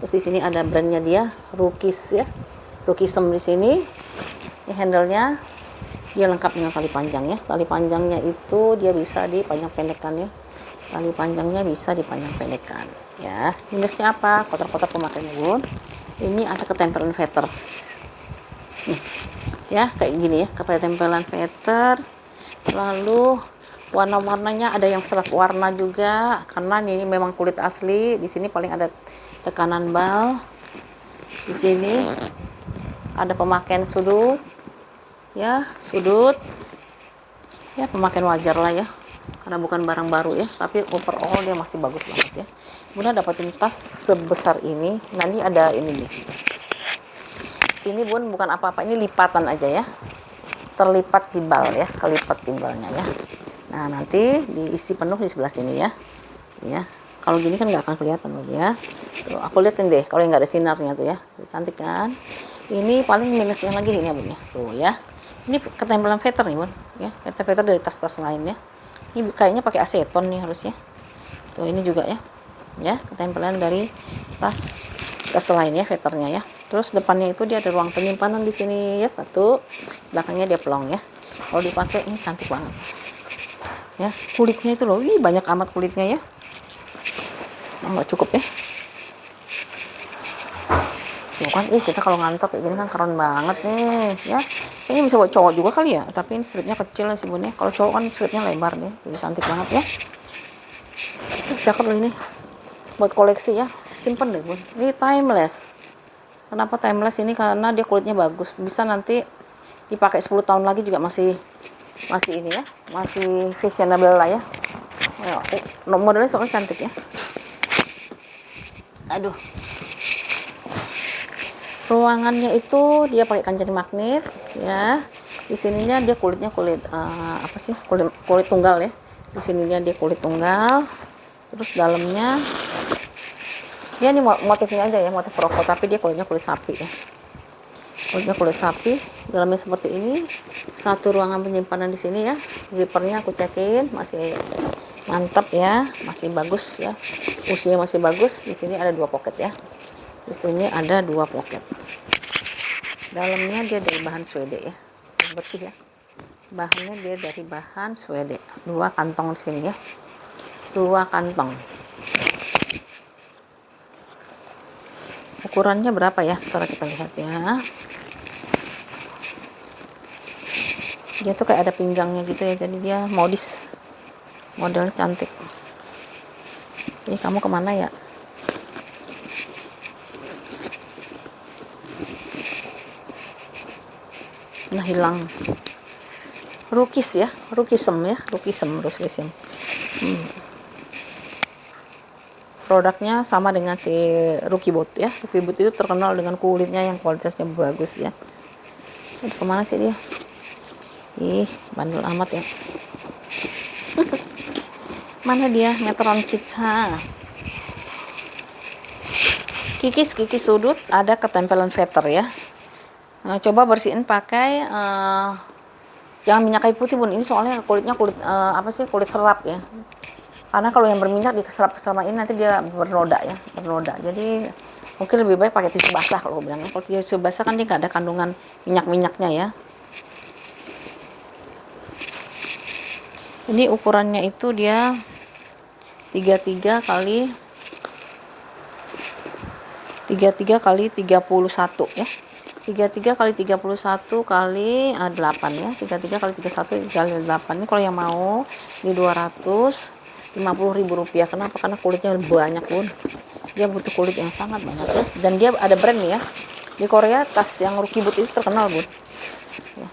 Terus di sini ada brandnya dia, Rukism di sini. Ini handle-nya dia lengkap dengan tali panjang ya. Tali panjangnya itu dia bisa dipanjang pendekkan ya. Tali panjangnya bisa dipanjang pendekkan ya. Minusnya apa? Kotak-kotak pemakaiannya bun. Ini ada ketempelan feather. Nih ya, kayak gini ya, ketempelan feather. Lalu warna-warnanya ada yang serat warna juga, karena ini memang kulit asli. Di sini paling ada tekanan bal. Di sini ada pemakaian sudut, ya sudut, ya pemakaian wajar lah ya, karena bukan barang baru ya, tapi overall dia masih bagus banget ya. Bunda dapetin tas sebesar ini. Nah ini ada ini nih, ini Bun bukan apa-apa, ini lipatan aja ya, terlipat tibal ya, kelipat tibalnya ya. Nah nanti diisi penuh di sebelah sini ya, ya. Kalau gini kan nggak akan kelihatan loh ya. Tuh, aku liatin deh kalau nggak ada sinarnya tuh ya, tuh, cantik kan. Ini paling minusnya lagi ini ya Bun ya, tuh ya. Ini ketempelan veter nih Bun ya, veter dari tas-tas lain ya. Ini kayaknya pakai aseton nih harusnya. Tuh ini juga ya ketempelan dari tas lainnya veternya ya. Terus depannya itu dia ada ruang penyimpanan di sini ya, satu, belakangnya dia pelong ya. Kalau dipakai ini cantik banget ya. Kulitnya itu loh, banyak amat kulitnya ya, nggak cukup ya. Tuh kan, kita kalau ngantor kayak gini kan keren banget nih ya. Kayaknya bisa buat cowok juga kali ya, tapi ini stripnya kecil sih Bun ya. Kalau cowok kan stripnya lebar nih, jadi cantik banget ya. Cakep loh ini, buat koleksi ya, simpen deh Bun. Ini timeless. Kenapa timeless ini? Karena dia kulitnya bagus, bisa nanti dipakai 10 tahun lagi juga masih ini ya, masih fashionable lah ya. Modelnya soalnya cantik ya. Aduh, ruangannya itu dia pakai kancing magnet ya. Di sininya dia kulitnya kulit apa sih, kulit tunggal ya. Di sininya dia kulit tunggal. Terus dalamnya dia ini motifnya aja ya, motif rokok, tapi dia kulitnya kulit sapi ya. Kulitnya kulit sapi, dalamnya seperti ini. Satu ruangan penyimpanan di sini ya. Zippernya aku cekin masih mantap ya, masih bagus ya. Usianya masih bagus. Di sini ada 2 pocket ya. Di sini ada 2 pocket. Dalamnya dia dari bahan Swede ya, bersih ya. Bahannya dia dari bahan Swede. 2 kantong di sini ya. 2 kantong. Ukurannya berapa ya? Ntar kita lihat ya. Dia tuh kayak ada pinggangnya gitu ya, jadi dia modis, model cantik. Ini kamu kemana ya? Nah hilang. Rukis ya, rukisem ya, rukisem. Produknya sama dengan si Rukibot ya. Rukibot itu terkenal dengan kulitnya yang kualitasnya bagus ya. Kemana sih dia? Bandel amat ya. Mana dia? Meteran kita. Kikis sudut ada ketempelan veter ya. Coba bersihin pakai jangan minyak kayu putih Bun. Ini soalnya kulitnya kulit kulit serap ya. Karena kalau yang berminyak diserap sama ini nanti dia bernoda ya, bernoda. Jadi mungkin lebih baik pakai tisu basah kalau aku bilangnya. Kalau tisu basah kan dia nggak ada kandungan minyak-minyaknya ya. Ini ukurannya itu dia 33 kali 31 ya. 33 kali 31 kali 8 ya. 33 kali 31 kali 8. Ini kalau yang mau di 250.000 rupiah. Kenapa? Karena kulitnya banyak Bun. Dia butuh kulit yang sangat banyak ya. Dan dia ada brand nih ya. Di Korea tas yang Rukibut itu terkenal Bun. Ya,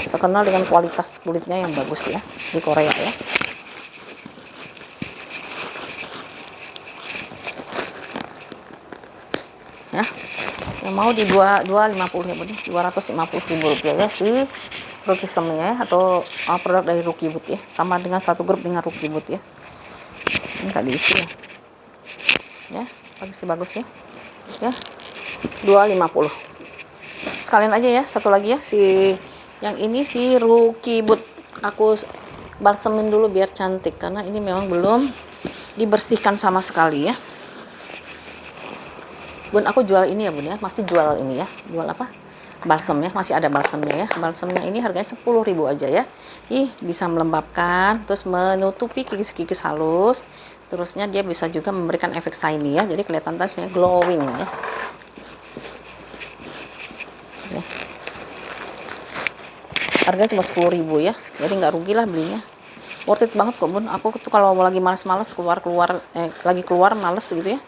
terkenal dengan kualitas kulitnya yang bagus ya di Korea ya. Ya, yang mau di 250 ya Bun, 250.000 rupiah ya si Rukisem-nya ya, atau produk dari Rukibut ya, sama dengan satu grup dengan Rukibut ya. Ini nggak diisi ya, bagus ya, ya 250. Sekalian aja ya, satu lagi ya, yang ini si Rukibut aku balsemin dulu biar cantik, karena ini memang belum dibersihkan sama sekali ya Bun. Aku jual ini ya Bun ya, masih jual ini ya, jual apa, balsem ya, masih ada balsemnya ya. Balsemnya ini harganya 10.000 aja ya. Bisa melembabkan, terus menutupi kikis-kikis halus, terusnya dia bisa juga memberikan efek shiny ya, jadi kelihatan tasnya glowing ya. Harganya cuma 10.000 ya, jadi nggak rugi lah belinya. Worth it banget kok Bun. Aku tuh kalau lagi males-males lagi keluar males gitu ya,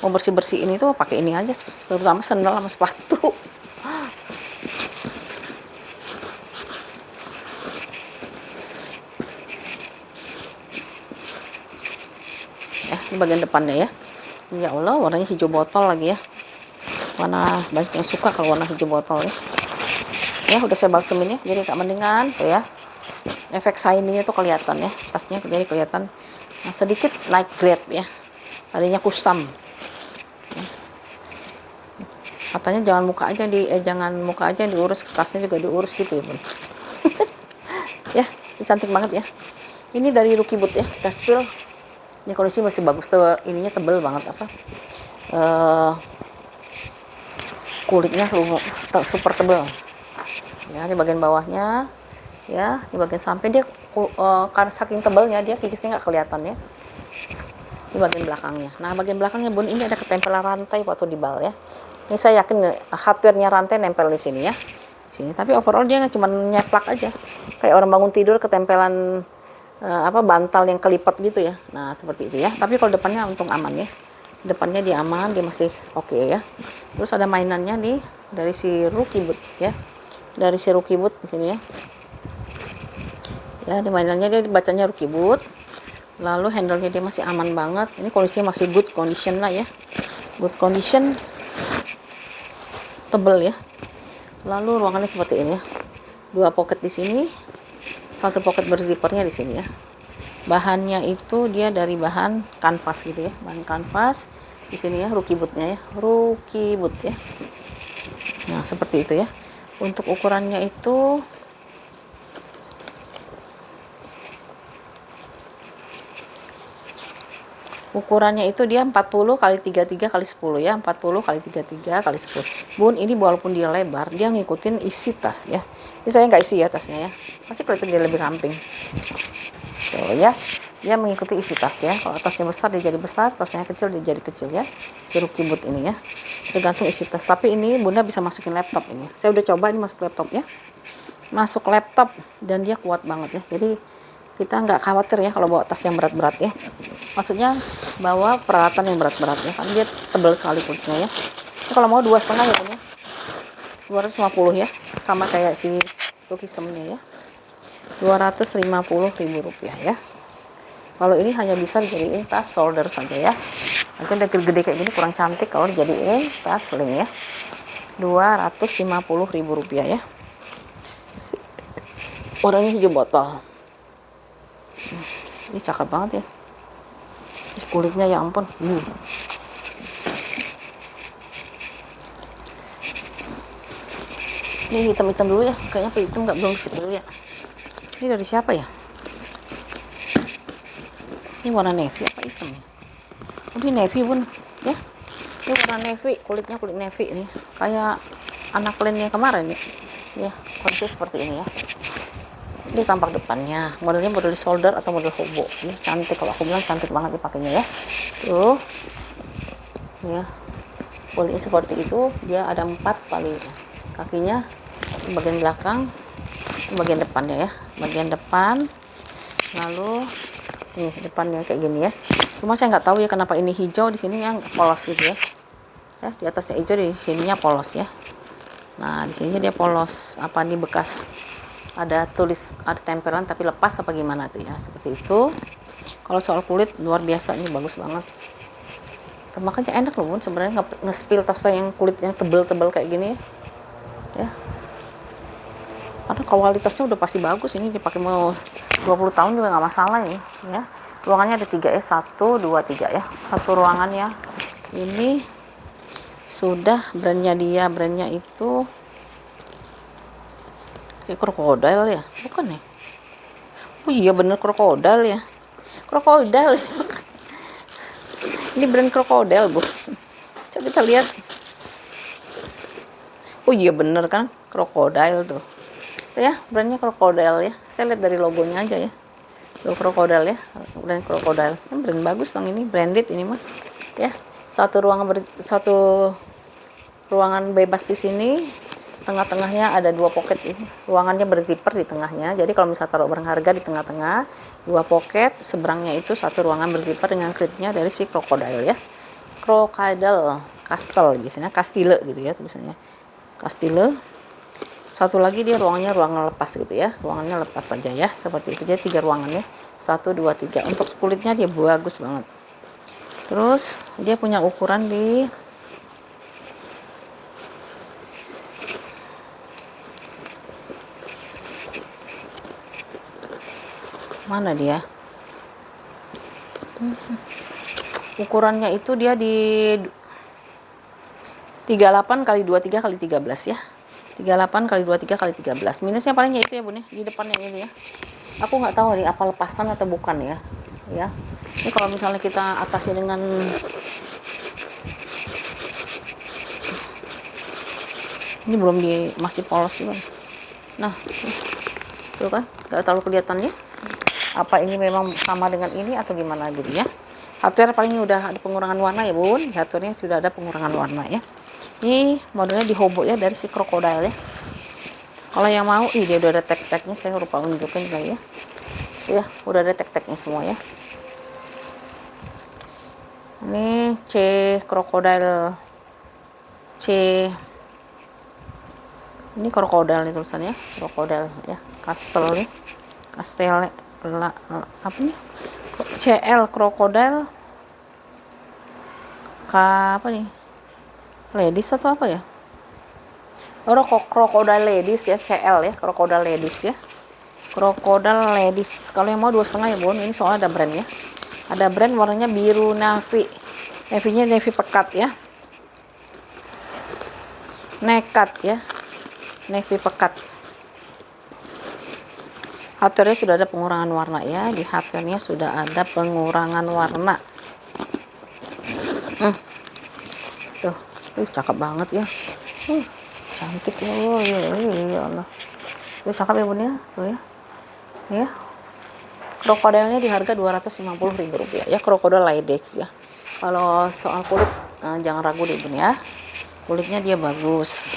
mau bersih ini tuh pakai ini aja, terutama sandal sama sepatu. Ini bagian depannya ya. Ya Allah, warnanya hijau botol lagi ya. Warna banyak yang suka kalau warna hijau botol ya. Ya udah saya balsemin ya, jadi agak mendingan tuh ya. Efek shiny itu kelihatan ya, tasnya jadi kelihatan sedikit light grade ya. Tadinya kusam. Katanya jangan muka aja yang diurus, tasnya juga diurus gitu ya, Bun. Ya, ini cantik banget ya. Ini dari Rookie Boot ya, kita spill. Ini kondisi masih bagus, ininya tebel banget apa? Kulitnya super tebel. Ya, di bagian bawahnya, ya, di bagian samping dia karena saking tebelnya dia kikisnya nggak kelihatan ya. Di bagian belakangnya. Nah, bagian belakangnya Bun, ini ada ketempelan rantai waktu di bal ya. Ini saya yakin hardware-nya rantai nempel di sini ya. Sini, tapi overall dia cuma nyeplak aja. Kayak orang bangun tidur ketempelan bantal yang kelipat gitu ya. Nah, seperti itu ya. Tapi kalau depannya untung aman ya. Depannya dia aman, dia masih oke ya. Terus ada mainannya nih dari si Rookie Boot ya. Dari si Rookie Boot di sini ya. Ya, di mainannya dia bacanya Rookie Boot. Lalu handle-nya dia masih aman banget. Ini kondisinya masih good condition lah ya. Good condition. Tebel ya. Lalu ruangannya seperti ini ya. 2 pocket di sini. 1 pocket berzippernya di sini ya. Bahannya itu dia dari bahan kanvas gitu ya, bahan kanvas di sini ya, Rookie Boot-nya ya, Rookie Boot ya. Nah, seperti itu ya. Untuk ukurannya itu dia 40 kali 33 kali 10 ya, 40 kali 33 kali 10. Bun, ini walaupun dia lebar, dia ngikutin isi tas ya. Ini saya nggak isi ya tasnya ya, pasti kelihatan dia lebih ramping. Tuh ya, dia mengikuti isi tas ya. Kalau tasnya besar dia jadi besar, tasnya kecil dia jadi kecil ya. Si Rookie Boot ini ya, tergantung isi tas. Tapi ini Bunda bisa masukin laptop ini. Saya udah coba ini masuk laptop ya, masuk laptop dan dia kuat banget ya. Jadi kita nggak khawatir ya kalau bawa tas yang berat-berat ya. Maksudnya bawa peralatan yang berat-berat ya, kan dia tebal sekali kulitnya ya. Ini kalau mau 2,5 ya Bun ya, 250 ya, sama kayak si Rookie Sem-nya ya, 250.000 rupiah ya. Kalau ini hanya bisa dijadiin tas shoulder saja ya. Nanti udah gede-gede kayak gini kurang cantik kalau dijadiin tas sling ya. 250.000 rupiah ya. Warnanya hijau botol. Ini cakep banget ya. Kulitnya ya ampun. Ini hitam-hitam dulu ya. Kayaknya hitam nggak belum sip dulu ya. Ini dari siapa ya? Ini warna navy apa hitam ya? Ini navy Bun ya. Ini warna navy, kulitnya kulit navy ini. Kayak anak lainnya kemarin ya. Ya, kondisi seperti ini ya. Ini tampak depannya, modelnya model shoulder atau model hobo. Ini cantik, kalau aku bilang cantik banget dipakainya ya. Tuh, ya, kulitnya seperti itu. Dia ada 4 kali kakinya, bagian belakang, bagian depannya ya, bagian depan. Lalu nih depannya kayak gini ya. Cuma saya nggak tahu ya kenapa ini hijau, di sini yang polos gitu ya. Ya, di atasnya hijau, di sininya polos ya. Nah, di sininya dia polos. Apa nih bekas? Ada tempelan tapi lepas apa gimana tuh ya, seperti itu. Kalau soal kulit luar biasa, ini bagus banget. Makanya enak loh Bun sebenarnya nge-spill tasnya yang kulit yang tebel-tebel kayak gini ya. Karena kualitasnya udah pasti bagus, ini dipakai mau 20 tahun juga nggak masalah ini ya. Ruangannya ada 3 ya, 1, 2, 3 ya. Satu ruangan ya. Ini sudah brandnya itu kayak krokodil ya, bukan ya? Oh iya bener krokodil ya, krokodil. Ini brand krokodil Bu, coba kita lihat. Oh iya bener kan, krokodil tuh ya, brandnya krokodil ya. Saya lihat dari logonya aja ya, logo krokodil ya, brand krokodil. Ini brand bagus dong, ini branded ini mah ya. Satu ruangan bebas di sini. Tengah-tengahnya ada 2 pocket ini. Ruangannya berzipper di tengahnya. Jadi kalau misalnya taruh barang harga di tengah-tengah, 2 pocket, seberangnya itu 1 ruangan berzipper dengan kritnya dari si krokodil ya. Crocodile Castle, biasanya Castile gitu ya tulisannya, Castile. Satu lagi dia ruangannya ruangan lepas gitu ya, ruangannya lepas saja ya, seperti itu. Jadi 3 ruangannya, 1 2 3. Untuk kulitnya dia bagus banget. Terus dia punya ukuran di mana dia, ukurannya itu dia di 38 kali 23 kali 13 ya, 38 kali 23 kali 13. Minusnya palingnya itu ya bun ya, di depannya ini ya, aku nggak tahu nih apa lepasan atau bukan ya. Ya ini kalau misalnya kita atasi dengan ini belum masih polos juga. Nah tuh kan nggak terlalu kelihatan ya, apa ini memang sama dengan ini atau gimana gitu ya. Hardware paling udah ada pengurangan warna ya bun, hardware sudah ada pengurangan warna ya. Ini modelnya di hobo ya, dari si Crocodile ya. Kalau yang mau, dia udah ada tag-tagnya, saya lupa unjukin kali ya. Ya, udah ada tag-tagnya semua ya. Ini C Crocodile C, ini Crocodile nih tulisannya, Crocodile ya, Castle nih, Castle apa nih, CL Crocodile apa nih, ladies atau apa ya, Crocodile ladies ya, CL ya, Crocodile ladies ya, Crocodile ladies. Kalau yang mau 2,5 ya bun, ini soalnya ada brand ya, ada brand warnanya biru navy, navynya navy pekat ya, nekat ya, navy pekat. Hardware-nya sudah ada pengurangan warna ya, di hardware-nya sudah ada pengurangan warna. Tuh, cakep banget ya, cantik ya, ya Allah, tuh cakep ya bun ya, tuh ya. Krokodilnya di harga Rp250.000 ya, Crocodile ladies ya. Kalau soal kulit jangan ragu deh bun ya, kulitnya dia bagus.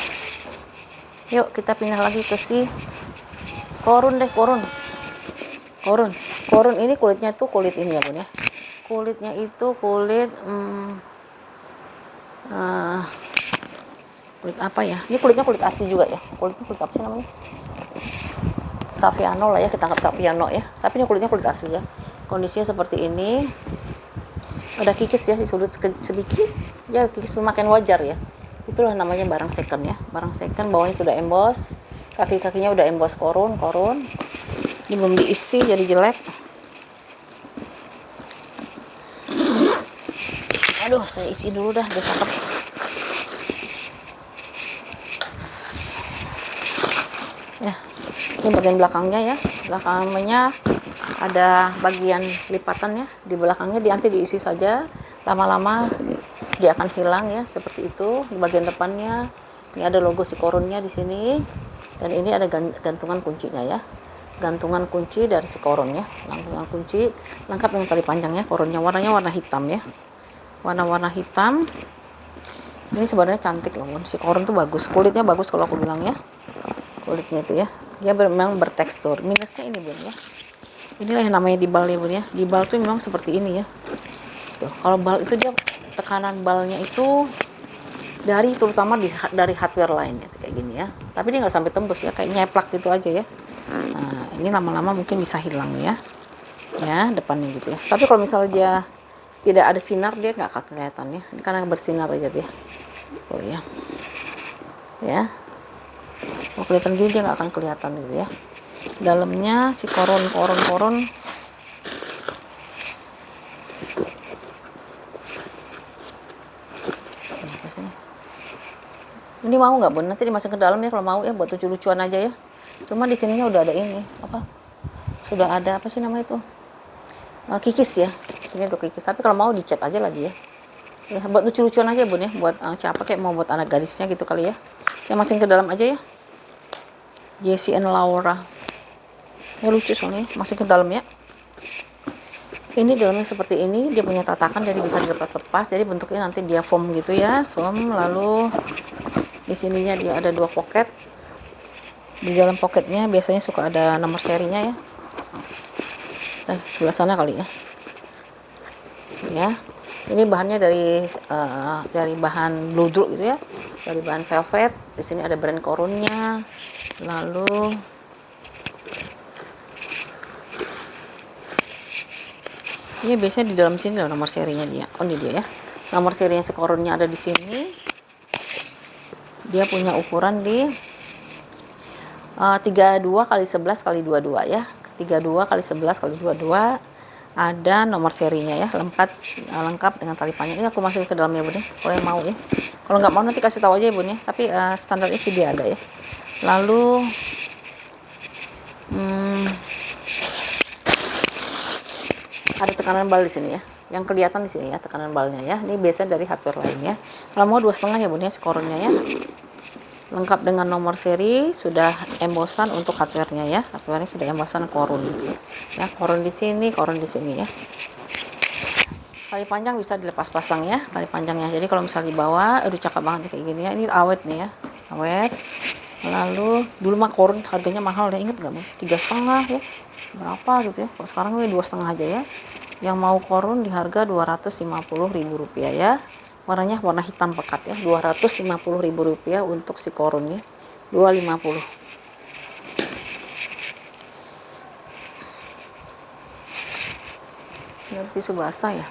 Yuk kita pindah lagi ke si Korun deh, Korun ini kulitnya tuh kulit ini ya bun ya, kulitnya itu kulit kulit apa ya, ini kulitnya kulit asli juga ya, kulitnya kulit apa sih namanya, Saviano lah ya, kita anggap Saviano ya, tapi ini kulitnya kulit asli ya. Kondisinya seperti ini, ada kikis ya di sudut sedikit ya, kikis pemakaian wajar ya, itulah namanya barang second ya, barang second. Bawahnya sudah emboss, kaki-kakinya udah emboss korun, ini belum diisi jadi jelek. Aduh, saya isi dulu dah, biar cakep. Ya, ini bagian belakangnya ya, belakangnya ada bagian lipatan ya, di belakangnya nanti diisi saja, lama-lama dia akan hilang ya, seperti itu. Di bagian depannya ini ada logo si korunnya di sini, dan ini ada gantungan kuncinya ya, gantungan kunci dari si korun ya, gantungan kunci lengkap dengan tali panjangnya. Korunnya warnanya warna hitam ya, warna hitam. Ini sebenarnya cantik loh, si korun tuh bagus, kulitnya bagus kalau aku bilang ya, kulitnya itu ya, dia memang bertekstur. Minusnya ini bun ya, inilah yang namanya dibal ya bun ya, dibal tuh memang seperti ini ya. Tuh, kalau bal itu dia tekanan balnya itu terutama dari hardware lain ya, kayak gini ya, tapi dia nggak sampai tembus ya, kayak nyeplak gitu aja ya. Nah ini lama-lama mungkin bisa hilang ya depannya gitu ya. Tapi kalau misalnya dia tidak ada sinar, dia nggak akan kelihatan ya, ini karena bersinar aja dia. Oh ya kalau kelihatan gini dia nggak akan kelihatan gitu ya. Dalamnya si korun ini mau nggak bun, nanti dimasukin ke dalam ya kalau mau ya, buat lucu-lucuan aja ya. Cuma di sininya udah ada ini apa, sudah ada apa sih namanya itu, kikis ya, ini udah kikis. Tapi kalau mau dicat aja lagi ya, buat lucu-lucuan aja bun ya, buat siapa kayak mau buat anak gadisnya gitu kali ya. Saya masukin ke dalam aja ya, Jessie and Laura ya, lucu soalnya, masukin ke dalam ya. Ini dalamnya seperti ini, dia punya tatakan jadi bisa dilepas-lepas, jadi bentuknya nanti dia foam gitu ya, foam. Lalu di sininya dia ada 2 pocket, di dalam pocketnya biasanya suka ada nomor serinya ya. Nah, sebelah sana kali ya Ini bahannya dari bahan bludruk gitu ya, dari bahan velvet. Di sini ada brand Corunnya. Lalu ini biasanya di dalam sini loh nomor serinya dia. Oh, ini dia ya. Nomor serinya si Corunnya ada di sini. Dia punya ukuran di 32 kali 11 kali 22 ya. 32 kali 11 kali 22. Ada nomor serinya ya, lengkap dengan tali panjang. Ini aku masukin ke dalamnya bun ya, kalau yang mau ya. Kalau nggak mau nanti kasih tahu aja ya bun ya. Tapi standarnya sih dia ada ya. Lalu ada tekanan bal di sini ya. Yang kelihatan di sini ya tekanan balnya ya. Ini biasa dari hardware lainnya. Kalau mau 2,5 ya bun ya skornya ya. Lengkap dengan nomor seri, sudah embosan untuk hardware-nya ya. Hardware-nya sudah embosan Corun. Ya, Corun di sini ya. Tali panjang bisa dilepas pasang ya, tali panjangnya. Jadi kalau misalnya dibawa, aduh cakep banget kayak gini ya. Ini awet nih ya, awet. Lalu dulu mah Corun harganya mahal deh, inget gak bu? 3,5 ya, berapa gitu ya. Kalau sekarang gue 2,5 aja ya. Yang mau Corun di harga Rp250.000 ya. Warnanya warna hitam pekat ya, Rp250.000 untuk si Corun ya. 250. Ini tisu basah ya.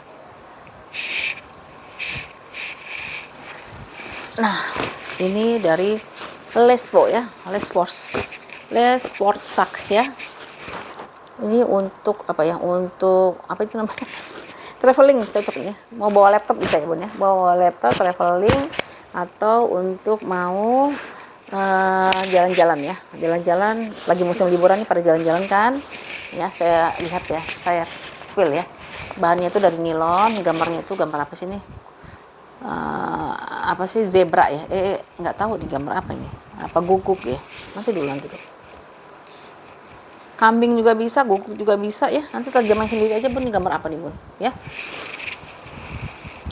Nah, ini dari Lespo ya, Lesport Sak ya. Ini untuk apa ya? Untuk apa itu namanya? Traveling cocok ya. Mau bawa laptop bisa ya bun ya. Bawa laptop traveling atau untuk mau jalan-jalan ya. Jalan-jalan lagi musim liburan nih pada jalan-jalan kan. Ya saya lihat ya, saya spill ya. Bahannya itu dari nilon, gambarnya itu gambar apa sih nih? Apa sih zebra ya? Nggak tahu di gambar apa ini. Apa guguk ya? Nanti dulu. Kambing juga bisa, guguk juga bisa ya. Nanti terjemahin sendiri aja bun, ini gambar apa nih bun ya.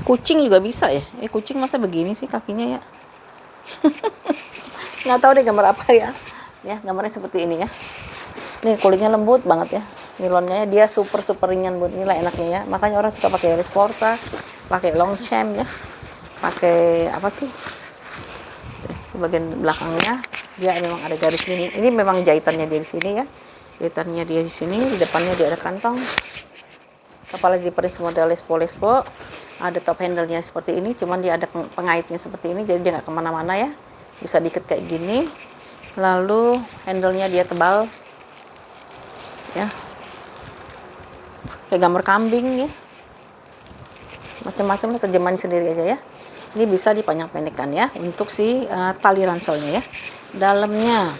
Kucing juga bisa ya. Kucing masa begini sih kakinya ya. Nggak tahu deh gambar apa ya. Ya gambarnya seperti ini ya. Nih kulitnya lembut banget ya. Nilonnya dia super ringan bun. Inilah enaknya ya. Makanya orang suka pakai Sporza, pakai Longchamp ya. Pakai apa sih? Di bagian belakangnya dia memang ada garis ini. Ini memang jahitannya dia di sini ya. Jahitannya dia di sini, di depannya dia ada kantong. Kepala zipperis model Lespo. Ada top handle-nya seperti ini, cuman dia ada pengaitnya seperti ini, jadi dia nggak kemana-mana ya. Bisa diikat kayak gini. Lalu handle-nya dia tebal, ya. Kayak gambar kambing ya. Macam-macam lah, terjemahin sendiri aja ya. Ini bisa dipanjang-pendekkan ya untuk si tali ranselnya ya. Dalamnya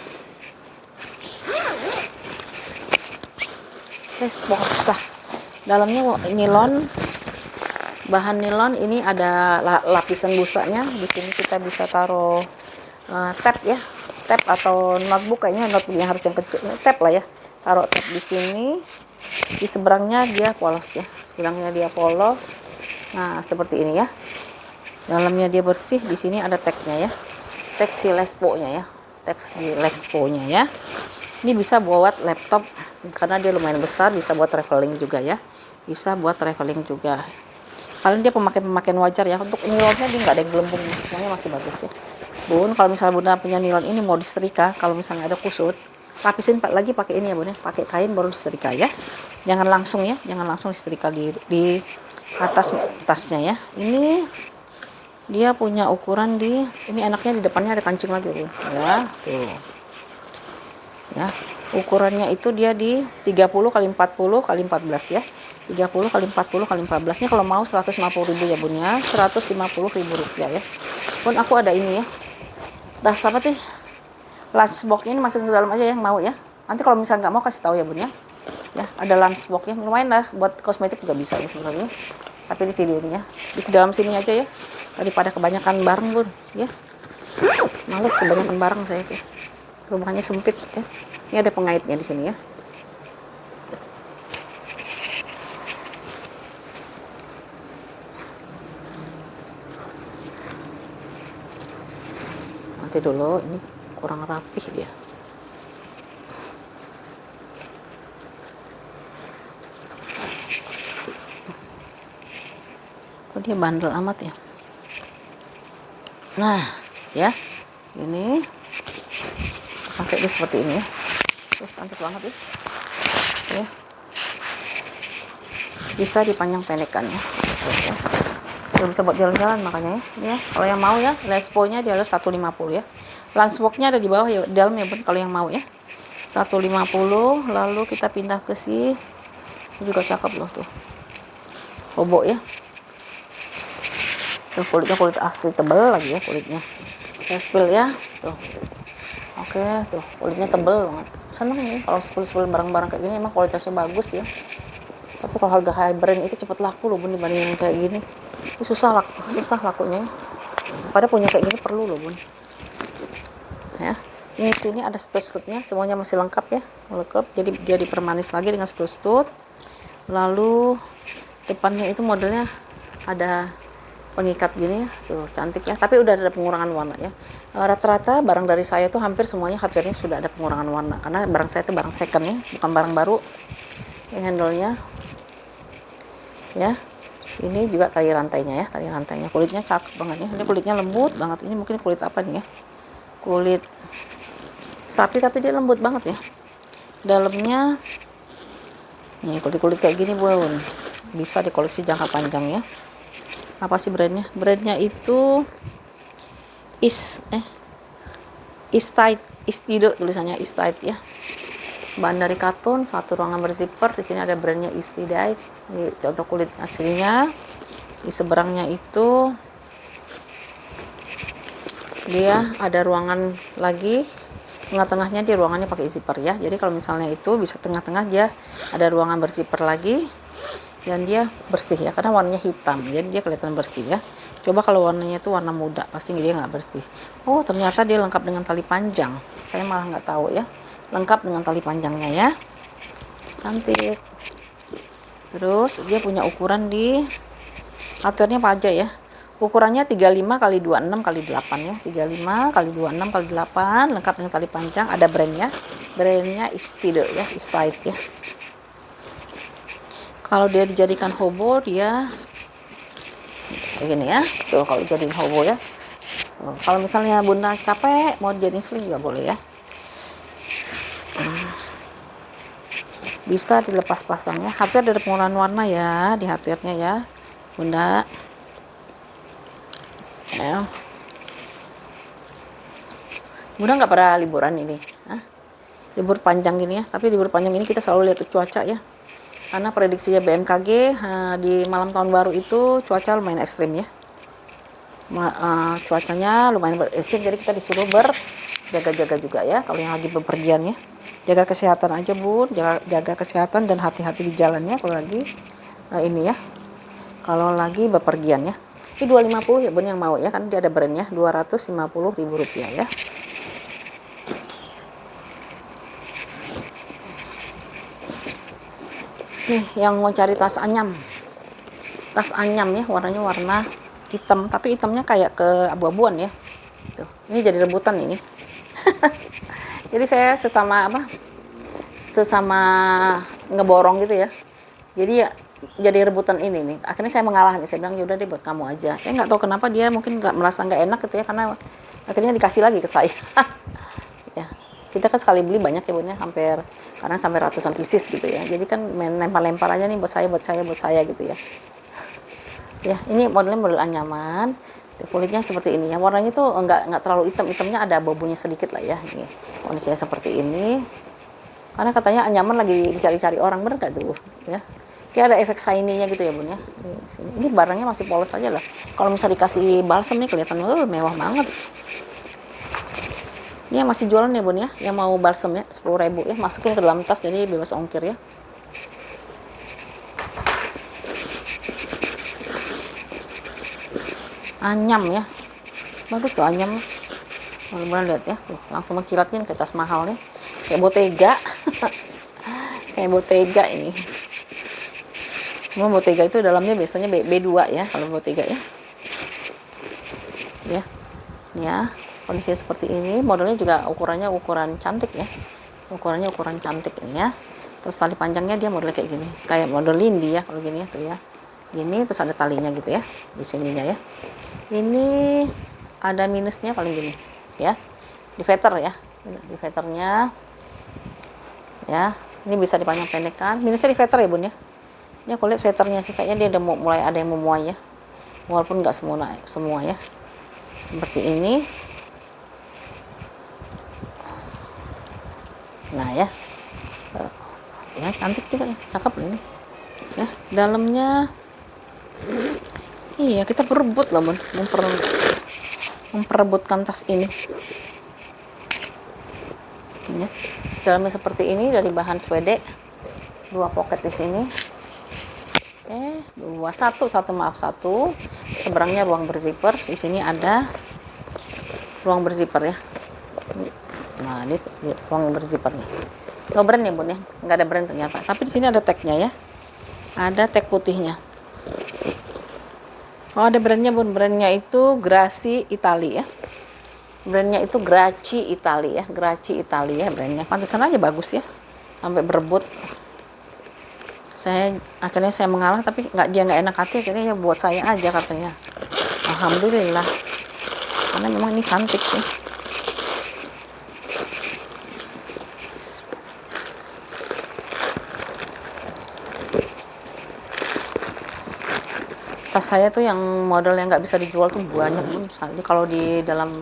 Sporza. Dalamnya nilon, bahan nilon. Ini ada lapisan busanya. Di sini kita bisa taruh tab ya, tab atau notebook, kayaknya notebooknya harus yang kecil, tab lah ya. Taruh tab di sini. Di seberangnya dia polos ya, seberangnya dia polos. Nah seperti ini ya. Dalamnya dia bersih. Di sini ada tagnya ya, tag si Lespo-nya ya, tag si Lespo-nya ya. Ini bisa buat laptop karena dia lumayan besar, bisa buat traveling juga ya. Bisa buat traveling juga. Paling dia pemakaian wajar ya. Untuk nilonnya dia nggak ada yang gelembung, semuanya masih bagus ya. Bun, kalau misalnya bunda punya nilon ini mau disetrika, kalau misalnya ada kusut, lapisin lagi pakai ini ya bun ya, pakai kain baru disetrika ya. Jangan langsung ya, jangan langsung disetrika di atas tasnya ya. Ini dia punya ukuran ini enaknya di depannya ada kancing lagi bun ya, tuh. Ya, ukurannya itu dia di 30 kali 40 kali 14 ya. 30 kali 40 kali 14. Ini kalau mau 150.000 ya bun ya, Rp150.000 ya. Bun, aku ada ini ya, tas apa tuh, lunchbox ini masukin ke dalam aja yang mau ya. Nanti kalau misalnya nggak mau kasih tahu ya bun ya. Ya ada lunchbox ya, lumayan lah buat kosmetik juga bisa ya sebenarnya. Tapi ini tidurnya di dalam sini aja ya, daripada kebanyakan barang bun ya. Males kebanyakan barang saya tuh, rumahnya sempit ya. Ini ada pengaitnya di sini ya. Nanti dulu, ini kurang rapih dia. dia bandel amat ya. Nah ya, ini pakai dia seperti ini ya. Cantik banget ya. Bisa dipanjang pendekkan ya. Udah bisa buat jalan-jalan makanya ya. Kalau yang mau ya, lespo-nya dia harus 150 ya. Lunchbox-nya ada di bawah ya, di dalam ya Bun, kalau yang mau ya. 150, lalu kita pindah ke ini juga cakep loh tuh. Hobo ya. Tuh kulitnya kulit asli tebal lagi ya kulitnya. Saya spill ya. Tuh. Oke, tuh kulitnya tebal banget. Seneng nih kalau spill barang-barang kayak gini, emang kualitasnya bagus ya. Tapi kalau harga high brand itu cepet laku loh Bun dibanding yang kayak gini. Itu susah lakunya ya. Pada punya kayak gini perlu loh Bun. Ya. Ini sini ada stut-stutnya, semuanya masih lengkap ya, lengkap. Jadi dia dipermanis lagi dengan stut-stut. Lalu depannya itu modelnya ada pengikat gini ya, tuh cantik ya. Tapi udah ada pengurangan warna ya. Rata-rata barang dari saya tuh hampir semuanya hardware-nya sudah ada pengurangan warna, karena barang saya itu barang second ya, bukan barang baru. Ini handle-nya ya. Ini juga tali rantainya ya, tali rantainya. Kulitnya cakep banget ya. Ini kulitnya lembut banget. Ini mungkin kulit apa nih ya? Kulit sapi tapi dia lembut banget ya. Dalamnya nih kulit-kulit kayak gini Bun. Bisa dikoleksi jangka panjang ya. Apa sih brandnya? Brandnya itu Istido tulisannya Istido ya. Bahan dari katun, satu ruangan berzipper. Di sini ada brandnya Istido. Ini contoh kulit aslinya. Di seberangnya itu dia ada ruangan lagi. Tengah-tengahnya dia ruangannya pakai zipper ya. Jadi kalau misalnya itu bisa tengah-tengah dia ada ruangan berzipper lagi. Dan dia bersih ya, karena warnanya hitam. Jadi dia kelihatan bersih ya. Coba kalau warnanya itu warna muda, pasti dia nggak bersih. Oh ternyata dia lengkap dengan tali panjang. Saya malah nggak tahu ya. Lengkap dengan tali panjangnya ya. Cantik. Terus dia punya ukuran di hardware-nya apa aja ya. Ukurannya 35 x 26 x 8 ya. 35 x 26 x 8 lengkap dengan tali panjang, ada brandnya. Brandnya Istido ya, Istido ya. Kalau dia dijadikan hobo dia kayak gini ya. Tuh kalau jadiin hobo ya. Tuh, kalau misalnya Bunda capek mau jadiin sling juga boleh ya. Bisa dilepas pasangnya. Hardware ada pengurangan warna ya di hardware-nya ya Bunda. Ya. Bunda nggak pada liburan ini, libur panjang gini ya. Tapi libur panjang ini kita selalu lihat cuaca ya. Karena prediksinya BMKG di malam tahun baru itu cuaca lumayan ekstrim ya. Cuacanya lumayan ekstrim, jadi kita disuruh berjaga-jaga juga ya. Kalau yang lagi bepergian ya, jaga kesehatan aja Bun, jaga kesehatan dan hati-hati di jalannya kalau lagi ini ya. Kalau lagi bepergian ya. Ini 250 ya Bun yang mau ya, kan dia ada brandnya. Rp250.000 ya. Nih yang mau cari tas anyam ya, warnanya warna hitam, tapi hitamnya kayak ke abu-abuan ya. Tuh, ini jadi rebutan ini. Jadi saya sesama ngeborong gitu ya. Jadi ya jadi rebutan ini nih. Akhirnya saya mengalah nih, saya bilang yaudah deh buat kamu aja. Saya nggak tahu kenapa dia mungkin merasa nggak enak gitu ya, karena akhirnya dikasih lagi ke saya. Ya, kita kan sekali beli banyak ya Bun ya, hampir kadang sampai ratusan pieces gitu ya. Jadi kan main lempar-lempar aja nih buat saya gitu ya. Ya, ini modelnya model anyaman. Kulitnya seperti ini ya. Warnanya tuh nggak terlalu hitamnya ada bobonya sedikit lah ya. Nih, kondisinya seperti ini. Karena katanya anyaman lagi dicari-cari orang, bener nggak tuh ya? Dia ada efek shiny-nya gitu ya Bun ya. Ini barangnya masih polos aja lah. Kalau misalnya dikasih balsam nih kelihatan mewah banget. Ini yang masih jualan ya Bun ya, yang mau balsam ya 10.000 ya, masukin ke dalam tas jadi bebas ongkir ya. Anyam ya, bagus tuh anyam. Mudah-mudahan lihat ya, tuh, langsung mengkilatnya ke tas mahal nih, kayak Bottega. Kayak Bottega ini. Cuma Bottega itu dalamnya biasanya B2 ya, kalau Bottega ya. Ya, kondisinya seperti ini. Modelnya juga ukurannya ukuran cantik ya. Ukurannya ukuran cantik ini ya. Terus tali panjangnya dia model kayak gini, kayak model Lindy ya kalau gini ya tuh ya. gini, terus ada talinya gitu ya di sininya ya. Ini ada minusnya paling gini ya, di veter ya, di veternya ya. Ini bisa dipanjang pendekkan, minusnya di veter ya bun ya. Ini aku lihat veternya sih kayaknya dia udah mulai ada yang memuai ya, walaupun nggak semua ya, seperti ini. Nah ya, ya cantik juga ya, cakep ini ya. Dalamnya iya, kita berebut loh bun, memperebutkan tas ini ya. Dalamnya seperti ini, dari bahan Swede, 2 pocket di sini. Satu seberangnya ruang berzipper. Di sini ada ruang berzipper ya. Nah, ini ruang berzippernya. No brand ya bun ya, nggak ada brand ternyata. Tapi di sini ada tagnya ya, ada tag putihnya. Oh, ada brandnya bun, brandnya itu Graci Italia ya. Brandnya itu Graci Italia ya, Graci Italia ya brandnya. Pantesan aja bagus ya, sampai berebut. Akhirnya saya mengalah, tapi dia nggak enak hati, akhirnya ya buat saya aja katanya. Alhamdulillah, karena memang ini cantik sih. Tas saya tuh yang model yang nggak bisa dijual tuh banyak pun. Jadi kalau di dalam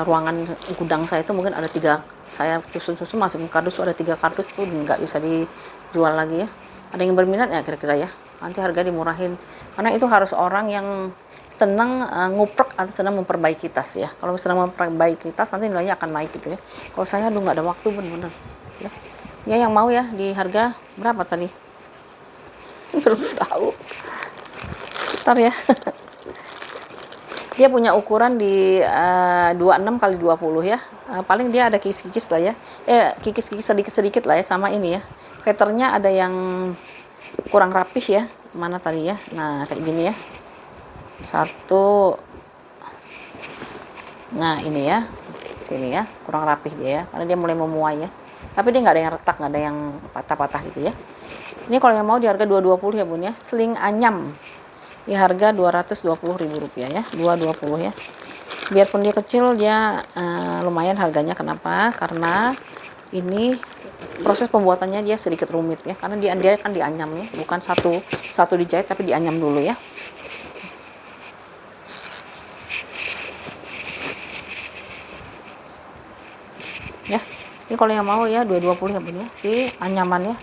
ruangan gudang saya itu mungkin ada 3, saya susun masukin kardus, ada 3 kardus tuh nggak bisa dijual lagi ya. Ada yang berminat ya kira-kira ya, nanti harga dimurahin, karena itu harus orang yang senang nguprek atau senang memperbaiki tas ya. Kalau senang memperbaiki tas nanti nilainya akan naik gitu ya. Kalau saya aduh nggak ada waktu bener-bener ya. Ya yang mau ya, di harga berapa tadi? Belum tahu, ntar ya. Dia punya ukuran di 26 kali 20 ya. Paling dia ada kikis-kikis lah ya. Kikis-kikis sedikit-sedikit lah ya, sama ini ya. Veternya ada yang kurang rapih ya. Mana tadi ya? Nah, kayak gini ya. Satu. Nah, ini ya. Sini ya, kurang rapih dia ya. Karena dia mulai memuai ya. Tapi dia nggak ada yang retak, nggak ada yang patah-patah gitu ya. Ini kalau yang mau di harga 220 ya bun ya. Sling anyam. Di harga Rp220.000 ya, 220 ya. Biarpun dia kecil, dia lumayan harganya. Kenapa? Karena ini proses pembuatannya dia sedikit rumit ya, karena dia kan dianyam ya, bukan satu dijahit, tapi dianyam dulu ya. Ya, ini kalau yang mau ya 220 ya bun ya, si anyamannya.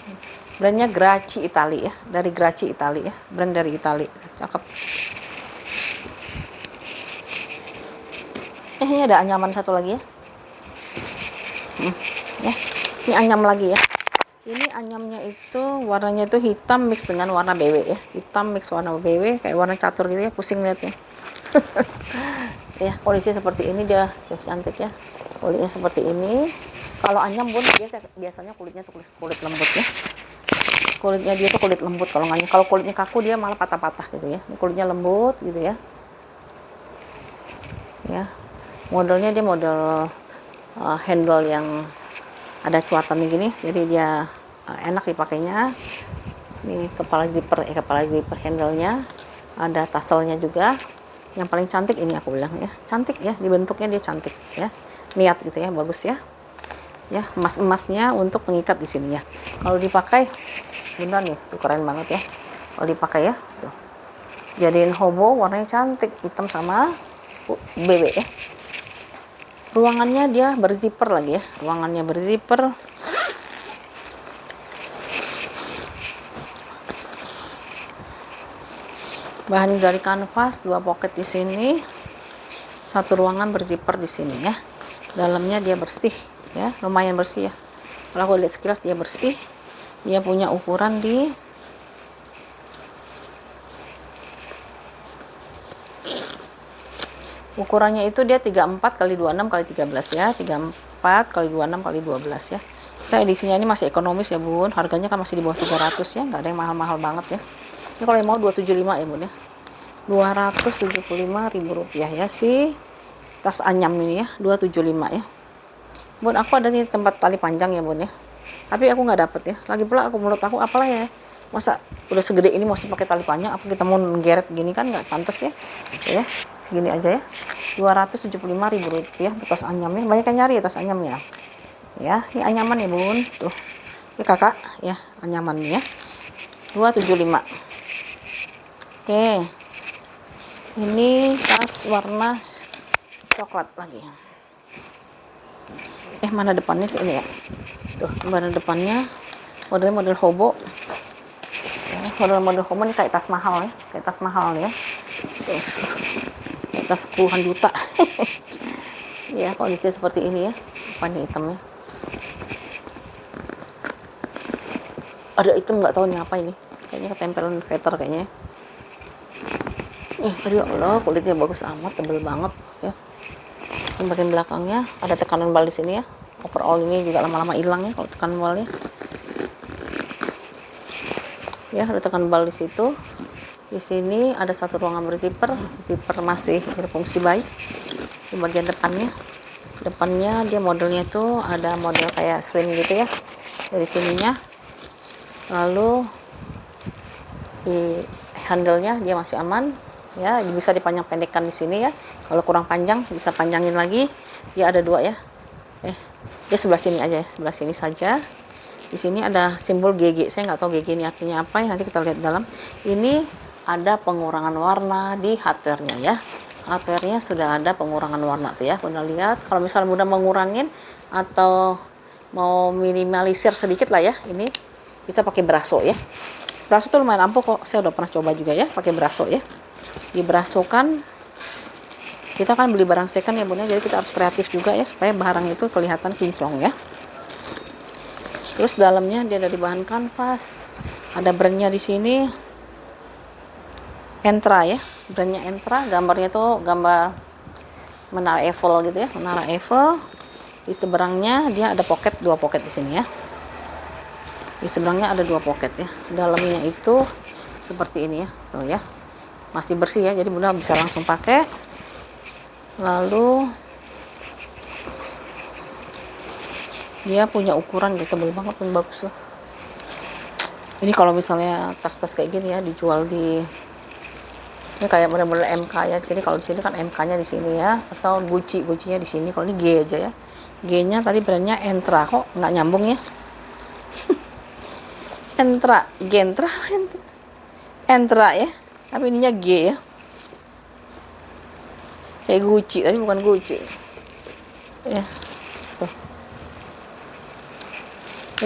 Brandnya Graci Italia ya, dari Graci Italia ya, brand dari Italia, cakep. Ini ada anyaman satu lagi ya. Ya, ini anyam lagi ya. Ini anyamnya itu warnanya itu hitam mix dengan warna BW ya, hitam mix warna BW kayak warna catur gitu ya, pusing liatnya. Ya, polisi seperti ini dia cantik ya, kulitnya seperti ini. Kalau anyam bun biasanya kulitnya tuh kulit lembut ya. Kulitnya dia tuh kulit lembut kalau nggak, kalau kulitnya kaku dia malah patah-patah gitu ya. Ini kulitnya lembut gitu ya. Ya, modelnya dia model handle yang ada cuatan gini, jadi dia enak dipakainya. Ini kepala zipper handle-nya, ada tasselnya juga. Yang paling cantik ini aku bilang ya, cantik ya, dibentuknya dia cantik ya, niat gitu ya, bagus ya. Ya, emas-emasnya untuk pengikat di sini ya. Kalau dipakai beneran nih, keren banget ya. Kalau dipakai ya, tuh. Jadiin hobo, warnanya cantik, hitam sama BB ya. Ruangannya dia berzipper lagi ya, ruangannya berzipper. Bahan dari kanvas, 2 pocket di sini, 1 ruangan berzipper di sini ya. Dalamnya dia bersih ya, lumayan bersih ya. Kalau aku lihat sekilas dia bersih. Dia punya ukuran di ukurannya itu dia 34 kali 26 kali 13 ya, 34 kali 26 kali 12 ya. Kita edisinya ini masih ekonomis ya bun, harganya kan masih di bawah 300 ya, nggak ada yang mahal-mahal banget ya. Ini kalau yang mau 275 ya bun ya, Rp275.000 ya si tas anyam ini ya, 275 ya bun. Aku ada nih tempat tali panjang ya bun ya, tapi aku nggak dapet ya. Lagi pula menurut aku apalah ya, Masa udah segede ini masih pakai tali panjang, apa kita mau geret gini, kan nggak pantas ya. Ya segini aja ya, 275.000 rupiah tas anyamnya. Banyak yang nyari ya tas anyamnya ya. Ini anyaman ya bun, tuh ini kakak ya, anyamannya ya 275. Oke, ini tas warna coklat lagi. Mana depannya sih ini ya, tuh mana depannya, model hobo ya, model hobo nih, kayak tas mahal ya, kayak tas mahal ya, terus kayak tas puluhan juta. Ya kondisinya seperti ini ya, depannya hitamnya, ada hitam nggak tahu nih apa ini, kayaknya ketempelan veter kayaknya. Aduh Allah, kulitnya bagus amat, tebel banget ya. Yang bagian belakangnya ada tekanan bal di sini ya. Overall ini juga lama-lama hilang ya kalau tekanan balnya. Ya, ada tekanan bal di situ. Di sini ada satu ruangan berzipper, zipper masih berfungsi baik. Di bagian depannya dia modelnya itu ada model kayak slim gitu ya. Dari sininya. Lalu di handle-nya dia masih aman. Ya, bisa dipanjang pendekkan di sini ya. Kalau kurang panjang bisa panjangin lagi. Dia ada dua ya. Dia sebelah sini aja ya, sebelah sini saja. Di sini ada simbol GG. Saya nggak tahu GG ini artinya apa ya. Nanti kita lihat dalam. Ini ada pengurangan warna di hardware-nya ya. Hardware-nya sudah ada pengurangan warna tuh ya. Bunda lihat. Kalau misalnya Bunda mau ngurangin atau mau minimalisir sedikit lah ya, ini bisa pakai braso ya. Braso tuh lumayan ampuh kok. Saya udah pernah coba juga ya, pakai braso ya. Diberasokan, kita kan beli barang second ya bunda, jadi kita harus kreatif juga ya supaya barang itu kelihatan kinclong ya. Terus dalamnya dia dari bahan kanvas, ada brandnya di sini, Entra ya, brandnya Entra. Gambarnya tuh gambar menara Eiffel gitu ya, menara Eiffel. Di seberangnya dia ada pocket, dua pocket di sini ya. Di seberangnya ada dua pocket ya. Dalamnya itu seperti ini ya, tuh ya. Masih bersih ya, jadi bunda bisa langsung pakai. Lalu dia punya ukuran gitu, tebal banget pun bagus loh. Ini kalau misalnya tas-tas kayak gini ya dijual di, ini kayak bener-bener MK ya di sini. Kalau di sini kan MK-nya di sini ya, atau Gucci-nya di sini. Kalau ini G aja ya. G-nya tadi brandnya Entra, kok nggak nyambung ya. Entra ya. Tapi ininya G ya. Kayak Gucci, tapi bukan Gucci. Ya. Tuh.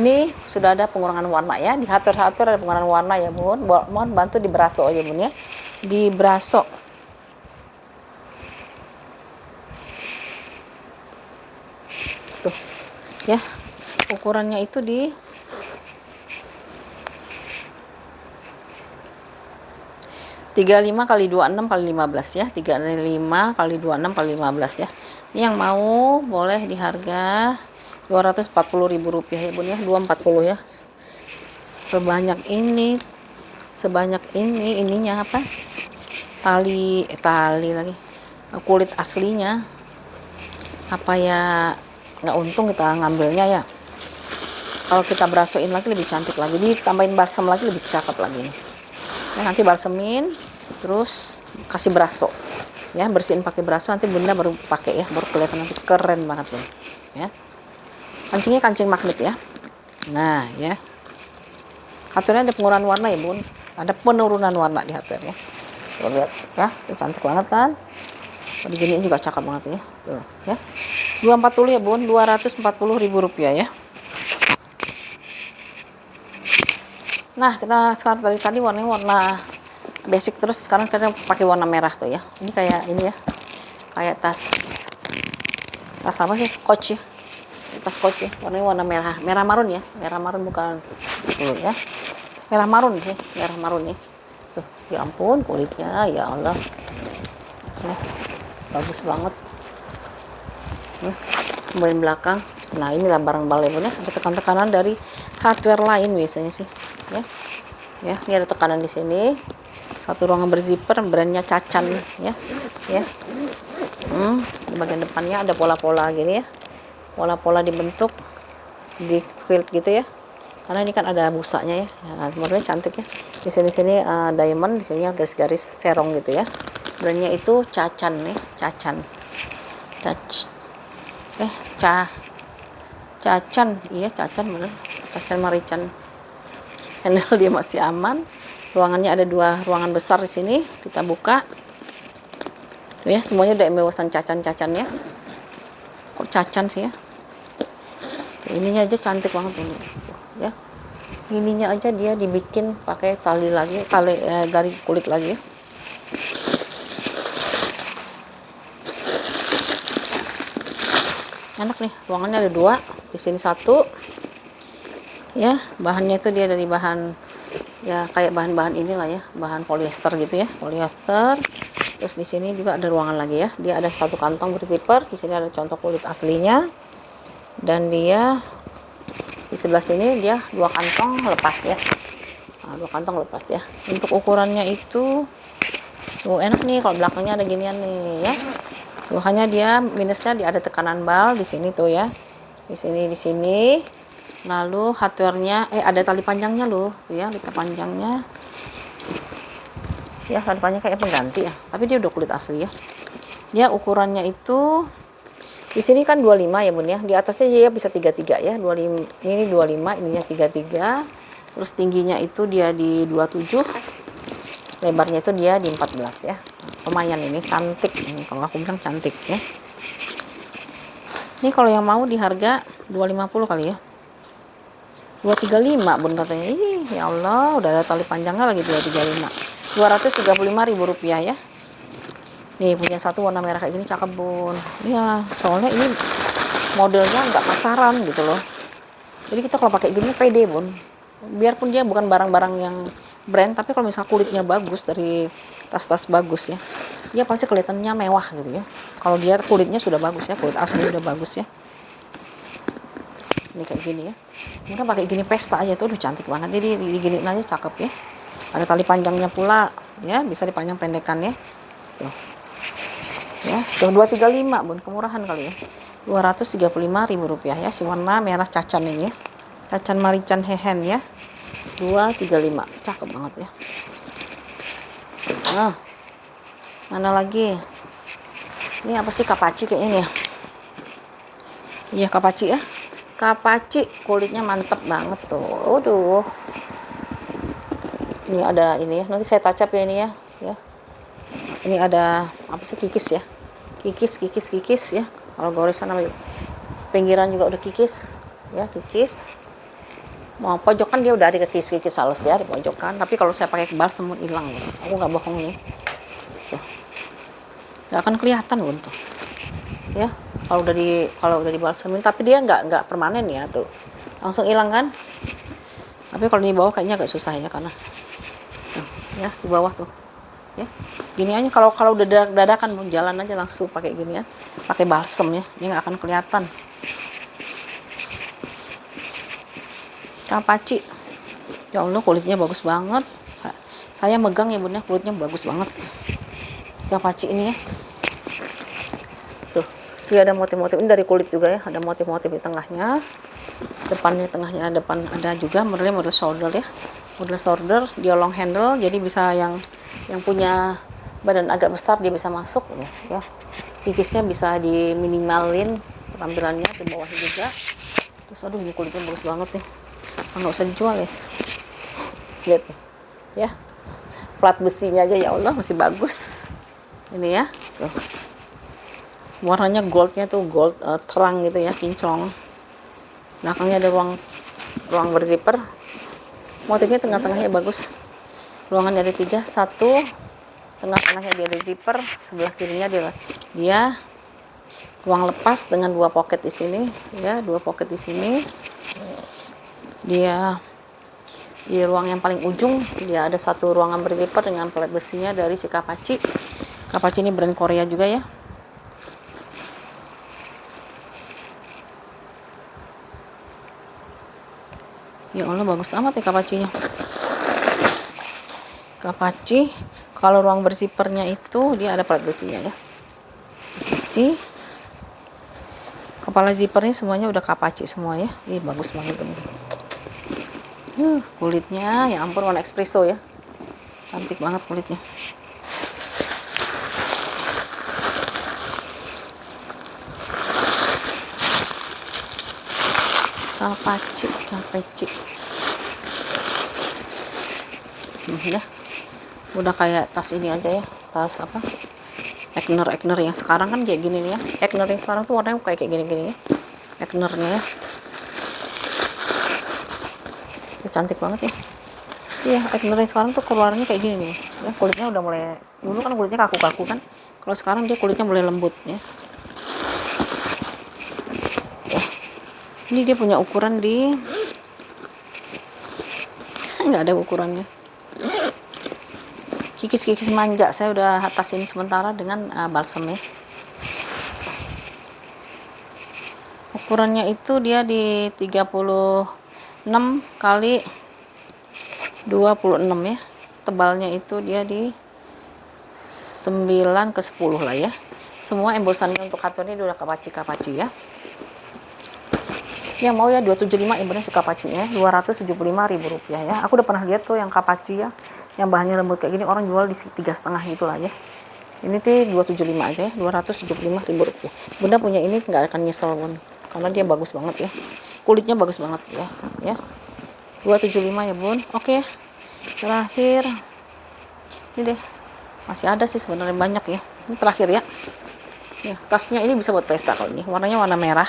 Ini sudah ada pengurangan warna ya. Di hardware ada pengurangan warna ya, Bun. Mohon bantu diberaso aja, Bun ya. Diberaso. Tuh. Ya. Ukurannya itu di 35 kali 26 kali 15 ya, 35 kali 26 kali 15 ya. Ini yang mau boleh di harga 240.000 rupiah ya bun ya, 240 ya. Sebanyak ini ininya apa? Tali lagi. Kulit aslinya. Apa ya, nggak untung kita ngambilnya ya. Kalau kita brasoin lagi lebih cantik lagi, ditambahin balsam lagi lebih cakep lagi nih. Ya, nanti balsemin, terus kasih braso ya, bersihin pakai braso, nanti bunda baru pakai ya, baru kelihatan nanti keren banget loh ya. Kancingnya kancing magnet ya. Nah ya, hardware ada pengurangan warna ya bun, ada penurunan warna di hardware ya. Tuh lihat ya, itu cantik banget kan, diginiin juga cakep banget ya. Tuh ya, 240 ya bun, 240.000 rupiah ya. Nah, kita sekarang tadi warnanya warna basic, terus sekarang kita pakai warna merah tuh ya. Ini kayak ini ya, kayak tas apa sih, Coach ya, tas Coach ya. Warnanya warna merah marun ya, merah marun bukan tuh ya, merah marun sih, merah marun nih. Tuh, ya ampun kulitnya, ya Allah, bagus banget. Bagian belakang. Nah, inilah barang balenya, ada tekanan dari hardware lain biasanya sih. Ya, ini ada tekanan di sini. Satu ruangan berzipper, brandnya Cacan ya. Di bagian depannya ada pola-pola gini ya. Pola-pola dibentuk di quilt gitu ya. karena ini kan ada busanya ya. Nah, modelnya cantik ya. Di sini diamond, di sini garis-garis serong gitu ya. Brandnya itu Cacan nih, Cacan. Cacan, iya Cacan bener. Cacan Marican. Handle dia masih aman. Ruangannya ada 2 ruangan besar di sini. Kita buka. Tuh ya, semuanya udah emewasan Cacan-Cacan ya. Kok Cacan sih ya? Ininya aja cantik banget ini. Tuh, ya. Ininya aja dia dibikin pakai tali lagi, dari kulit lagi ya. Enak nih, ruangannya ada 2, di sini 1 ya. Bahannya itu dia dari bahan ya kayak bahan-bahan inilah ya, bahan polyester gitu ya, polyester. Terus di sini juga ada ruangan lagi ya, dia ada 1 kantong berzipper. Di sini ada contoh kulit aslinya, dan dia di sebelah sini dia 2 kantong lepas ya. Nah, 2 kantong lepas ya. Untuk ukurannya itu enak nih, kalau belakangnya ada ginian nih ya. Hanya dia minusnya dia ada tekanan bal di sini tuh ya, di sini. Lalu hardware-nya ada tali panjangnya loh tuh ya, tali panjangnya ya, tali panjang kayak pengganti ya, tapi dia udah kulit asli ya. Dia ukurannya itu di sini kan 25 ya bun ya, di atasnya dia bisa 33 ya, 25 ini 25, ininya 33. Terus tingginya itu dia di 27, lebarnya itu dia di 14 ya. Lumayan ini, cantik ini, kalau aku bilang cantik ya. Ini kalau yang mau di harga 250 kali ya, 235 bun katanya. Ih ya Allah, udah ada tali panjangnya lagi. 235, 235.000 rupiah ya. Nih punya 1 warna merah kayak gini cakep bun ya, soalnya ini modelnya nggak pasaran gitu loh, jadi kita kalau pakai gini pede bun. Biarpun dia bukan barang-barang yang brand, tapi kalau misal kulitnya bagus, dari tas-tas bagus ya, dia pasti kelihatannya mewah gitu ya. Kalau dia kulitnya sudah bagus ya, kulit asli udah bagus ya. Ini kayak gini ya, kita pakai gini pesta aja tuh udah cantik banget. Jadi diginiin aja cakep ya. Ada tali panjangnya pula ya, bisa dipanjang pendekan ya. Tuh ya, 235 bun, kemurahan kali ya. 235.000 rupiah ya, si warna merah Cacan ini ya. Cacan Marican Hehen ya, 235, cakep banget ya. Nah, mana lagi? Ini apa sih, Kapaci kayaknya nih ya. Iya Kapaci ya, Kapaci kulitnya mantep banget tuh. Aduh, ini ada ini ya, nanti saya touch up ya ini ya. Ini ada apa sih, kikis ya, kikis ya. Kalau goresan namanya, pinggiran juga udah kikis ya, kikis. Mau pojokan dia udah ada kikis halus ya di pojokan, tapi kalau saya pakai balsam hilang, aku nggak bohong nih. Tuh, nggak akan kelihatan bun tuh ya, kalau udah di balsamin. Tapi dia nggak permanen ya, tuh langsung hilang kan. Tapi kalau di bawah kayaknya agak susah ya, karena tuh, ya di bawah tuh ya. Gini aja, kalau udah dadakan mau jalan aja langsung pakai gini ya, pakai balsam ya, dia nggak akan kelihatan. Kapaci ya Allah, kulitnya bagus banget. Saya megang ya bunda, kulitnya bagus banget Kapaci ini ya. Tuh, dia ada motif-motif ini dari kulit juga ya, ada motif-motif di tengahnya, tengahnya depan ada juga. Modelnya model shoulder ya, model shoulder. Dia long handle, jadi bisa yang punya badan agak besar dia bisa masuk ya. Kikisnya bisa diminimalin tampilannya di bawahnya juga. Terus aduh, ini kulitnya bagus banget nih, nggak usah dijual ya. Lihat ya, plat besinya aja ya Allah masih bagus ini ya. Tuh, warnanya goldnya tuh gold terang gitu ya, kinclong. Belakangnya ada ruang berzipper, motifnya tengah-tengahnya bagus. Ruangannya ada 3, 1 tengah-tengahnya dia ada zipper, sebelah kirinya dia ruang lepas dengan 2 pocket di sini ya, 2 pocket di sini. Dia di ruang yang paling ujung dia ada 1 ruangan berzipper dengan pelet besinya dari si Kapaci. Kapaci ini brand Korea juga ya. Ya Allah, bagus amat ya Kapacinya. Kapaci, kalau ruang berzippernya itu dia ada pelet besinya ya. Besi. Kepala zippernya semuanya udah Kapaci semua ya. Ini bagus banget ini. Kulitnya ya ampun, warna espresso ya, cantik banget kulitnya. Kapaci. Ya, udah kayak tas ini aja ya, tas apa, Egner yang sekarang kan kayak gini nih ya. Egner yang sekarang tuh warnanya kayak gini-gini ya, Egnernya ya. Cantik banget ya. Iya, Egner yang sekarang tuh keluarnya kayak gini nih ya. Kulitnya udah mulai, dulu kan kulitnya kaku-kaku kan, kalau sekarang dia kulitnya mulai lembut ya. Ini dia punya ukuran di nggak ada ukurannya. Kikis manja saya udah atasin sementara dengan balsam ya. Ukurannya itu dia di 36 kali 26 ya. Tebalnya itu dia di 9 ke 10 lah ya. Semua embosannya untuk hardware ini udah kapaci ya. Yang mau ya 275 ya, bener sih kapacinya, Rp275.000 ya. Aku udah pernah lihat tuh yang kapaci ya, yang bahannya lembut kayak gini orang jual di 3,5 gitu lah ya. Ini tuh 275 aja ya, Rp275.000. Bunda punya ini nggak akan nyesel Bun, karena dia bagus banget ya, kulitnya bagus banget ya. 275 ya Bun. Oke, terakhir ini deh, masih ada sih sebenarnya banyak ya. Ini terakhir ya. Ya, tasnya ini bisa buat pesta kalau ini. Warnanya warna merah.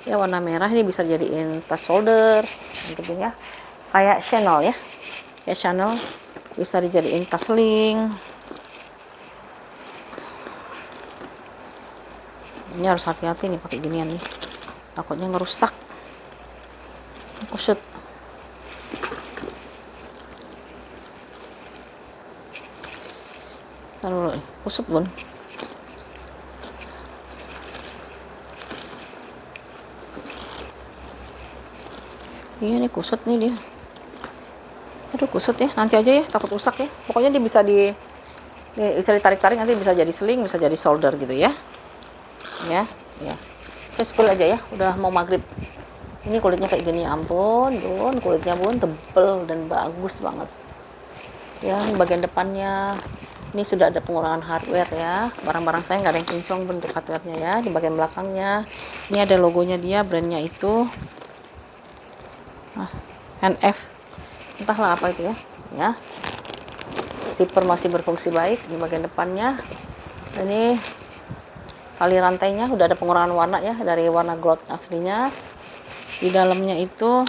Ya, warna merah ini bisa jadiin tas shoulder gitu ya. Kayak Chanel ya. Ya, Chanel bisa dijadiin tas sling. Ini harus hati-hati nih pakai ginian nih. Takutnya ngerusak. Kusut. Taruh kusut Bun. Iya nih kusut nih dia. Aduh kusut ya, nanti aja ya, takut rusak ya. Pokoknya dia bisa bisa ditarik-tarik, nanti bisa jadi sling, bisa jadi shoulder gitu ya. Ya. Saya spill aja ya, udah mau maghrib. Ini kulitnya kayak gini, ampun, Bun, kulitnya Bun tebel dan bagus banget. Ya, bagian depannya ini sudah ada pengurangan hardware ya. Barang-barang saya nggak ada yang kinclong bentuk hardware-nya ya. Di bagian belakangnya ini ada logonya dia, brandnya itu NF, entahlah apa itu ya. Zipper masih berfungsi baik di bagian depannya. Ini tali rantainya udah ada pengurangan warna ya, dari warna gold aslinya. Di dalamnya itu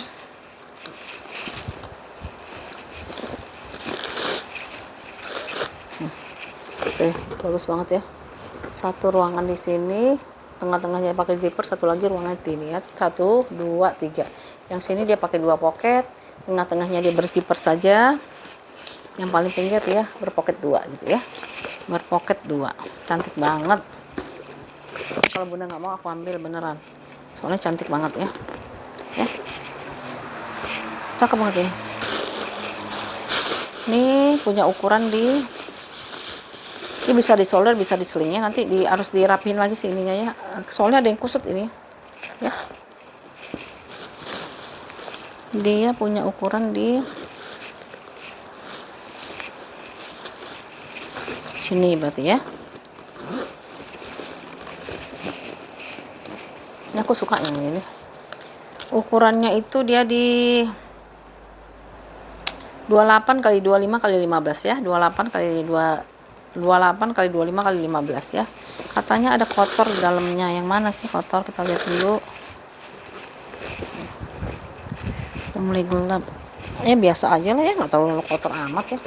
oke, bagus banget ya. Satu ruangan di sini, tengah-tengahnya pakai zipper, satu lagi ruangan ini ya. 1, 2, 3. Yang sini dia pakai 2 pocket, tengah-tengahnya dia berzipper saja. Yang paling pinggir ya berpocket 2 gitu ya. Berpocket 2. Cantik banget. Kalau Bunda nggak mau aku ambil beneran. Soalnya cantik banget ya. Ya. Cakep banget ini. Ini punya ukuran ini bisa di solder, bisa di selingnya. Nanti harus dirapihin lagi sih ininya ya. Soalnya ada yang kusut ini ya. Dia punya ukuran di sini berarti ya. Ini aku suka yang ini nih. Ukurannya itu dia di 28 kali 25 kali 15 ya. 28 kali 25 kali 15 ya. Katanya ada kotor di dalamnya. Yang mana sih kotor? Kita lihat dulu. Udah mulai gelap. Ya biasa aja lah ya, nggak terlalu kotor amat ya.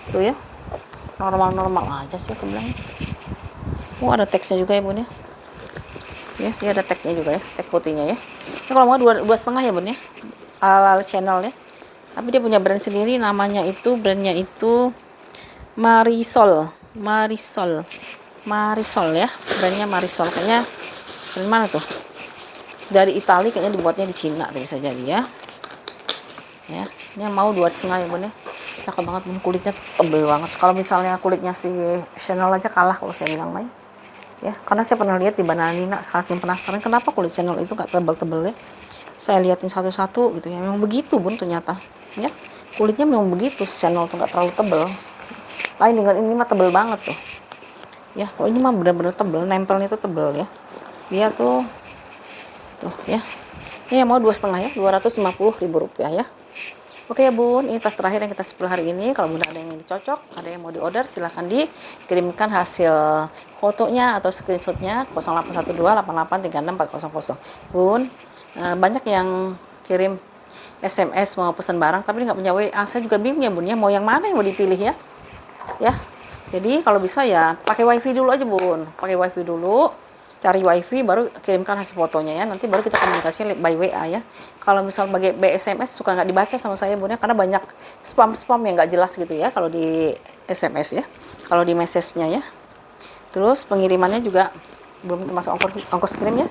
Tuh ya. Normal-normal aja sih aku bilang. Ada teksnya juga ya Bun ya. Ya, dia ada tagnya juga ya, tag putihnya ya. Ini kalau mau 2,5 ya Bun ya. Ala channel ya. Tapi dia punya brand sendiri, brandnya itu Marisol ya, brandnya Marisol. Kayaknya dari mana tuh? Dari Italia, kayaknya dibuatnya di Cina tuh, bisa jadi ya. Ya, ini yang mau 2,5 ya Bun ya. Cakep banget Bun, kulitnya tebel banget. Kalau misalnya kulitnya si Chanel aja kalah kalau saya bilang main. Ya, karena saya pernah lihat di Bananina, saking penasaran kenapa kulit Chanel itu gak tebel-tebel ya. Saya liatin satu-satu gitu ya, memang begitu Bun ternyata. ya. Kulitnya memang begitu, Chanel tuh nggak terlalu tebel. Lain dengan ini mah tebel banget tuh. Ya, kalau ini mah benar-benar tebel, nempelnya tuh tebel ya. Dia tuh ya. Ini yang mau 2,5 ya, Rp250.000 ya. Oke ya Bun, ini tas terakhir yang kita spill hari ini. Kalau Bunda ada yang cocok, ada yang mau diorder, silahkan dikirimkan hasil fotonya atau screenshotnya 0812883640. Bun, banyak yang kirim SMS mau pesan barang tapi nggak punya WA. Saya juga bingung ya Bun ya, mau yang mana yang mau dipilih ya. Ya, jadi kalau bisa ya pakai wifi dulu aja Bun, pakai wifi dulu. Cari wifi baru kirimkan hasil fotonya ya, nanti baru kita komunikasi by WA ya. Kalau misal pakai SMS suka nggak dibaca sama saya Bun ya, karena banyak spam yang nggak jelas gitu ya kalau di SMS ya, kalau di message-nya ya. Terus pengirimannya juga belum termasuk ongkos kirim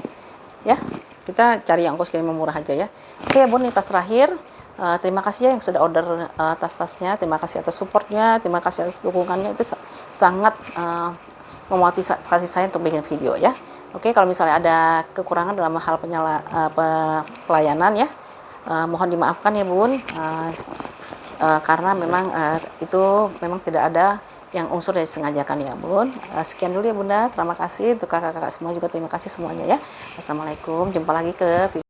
ya, kita cari yang ongkos kirim yang murah aja ya. Oke ya Bun, ini tas terakhir. Terima kasih ya yang sudah order tas-tasnya, terima kasih atas supportnya, terima kasih atas dukungannya, itu sangat memotivasi saya untuk bikin video ya. Oke, kalau misalnya ada kekurangan dalam hal pelayanan ya, mohon dimaafkan ya Bun, karena memang itu memang tidak ada yang unsur dari sengajakan ya Bun. Sekian dulu ya Bunda, terima kasih untuk kakak-kakak semua juga, terima kasih semuanya ya. Assalamualaikum, jumpa lagi ke video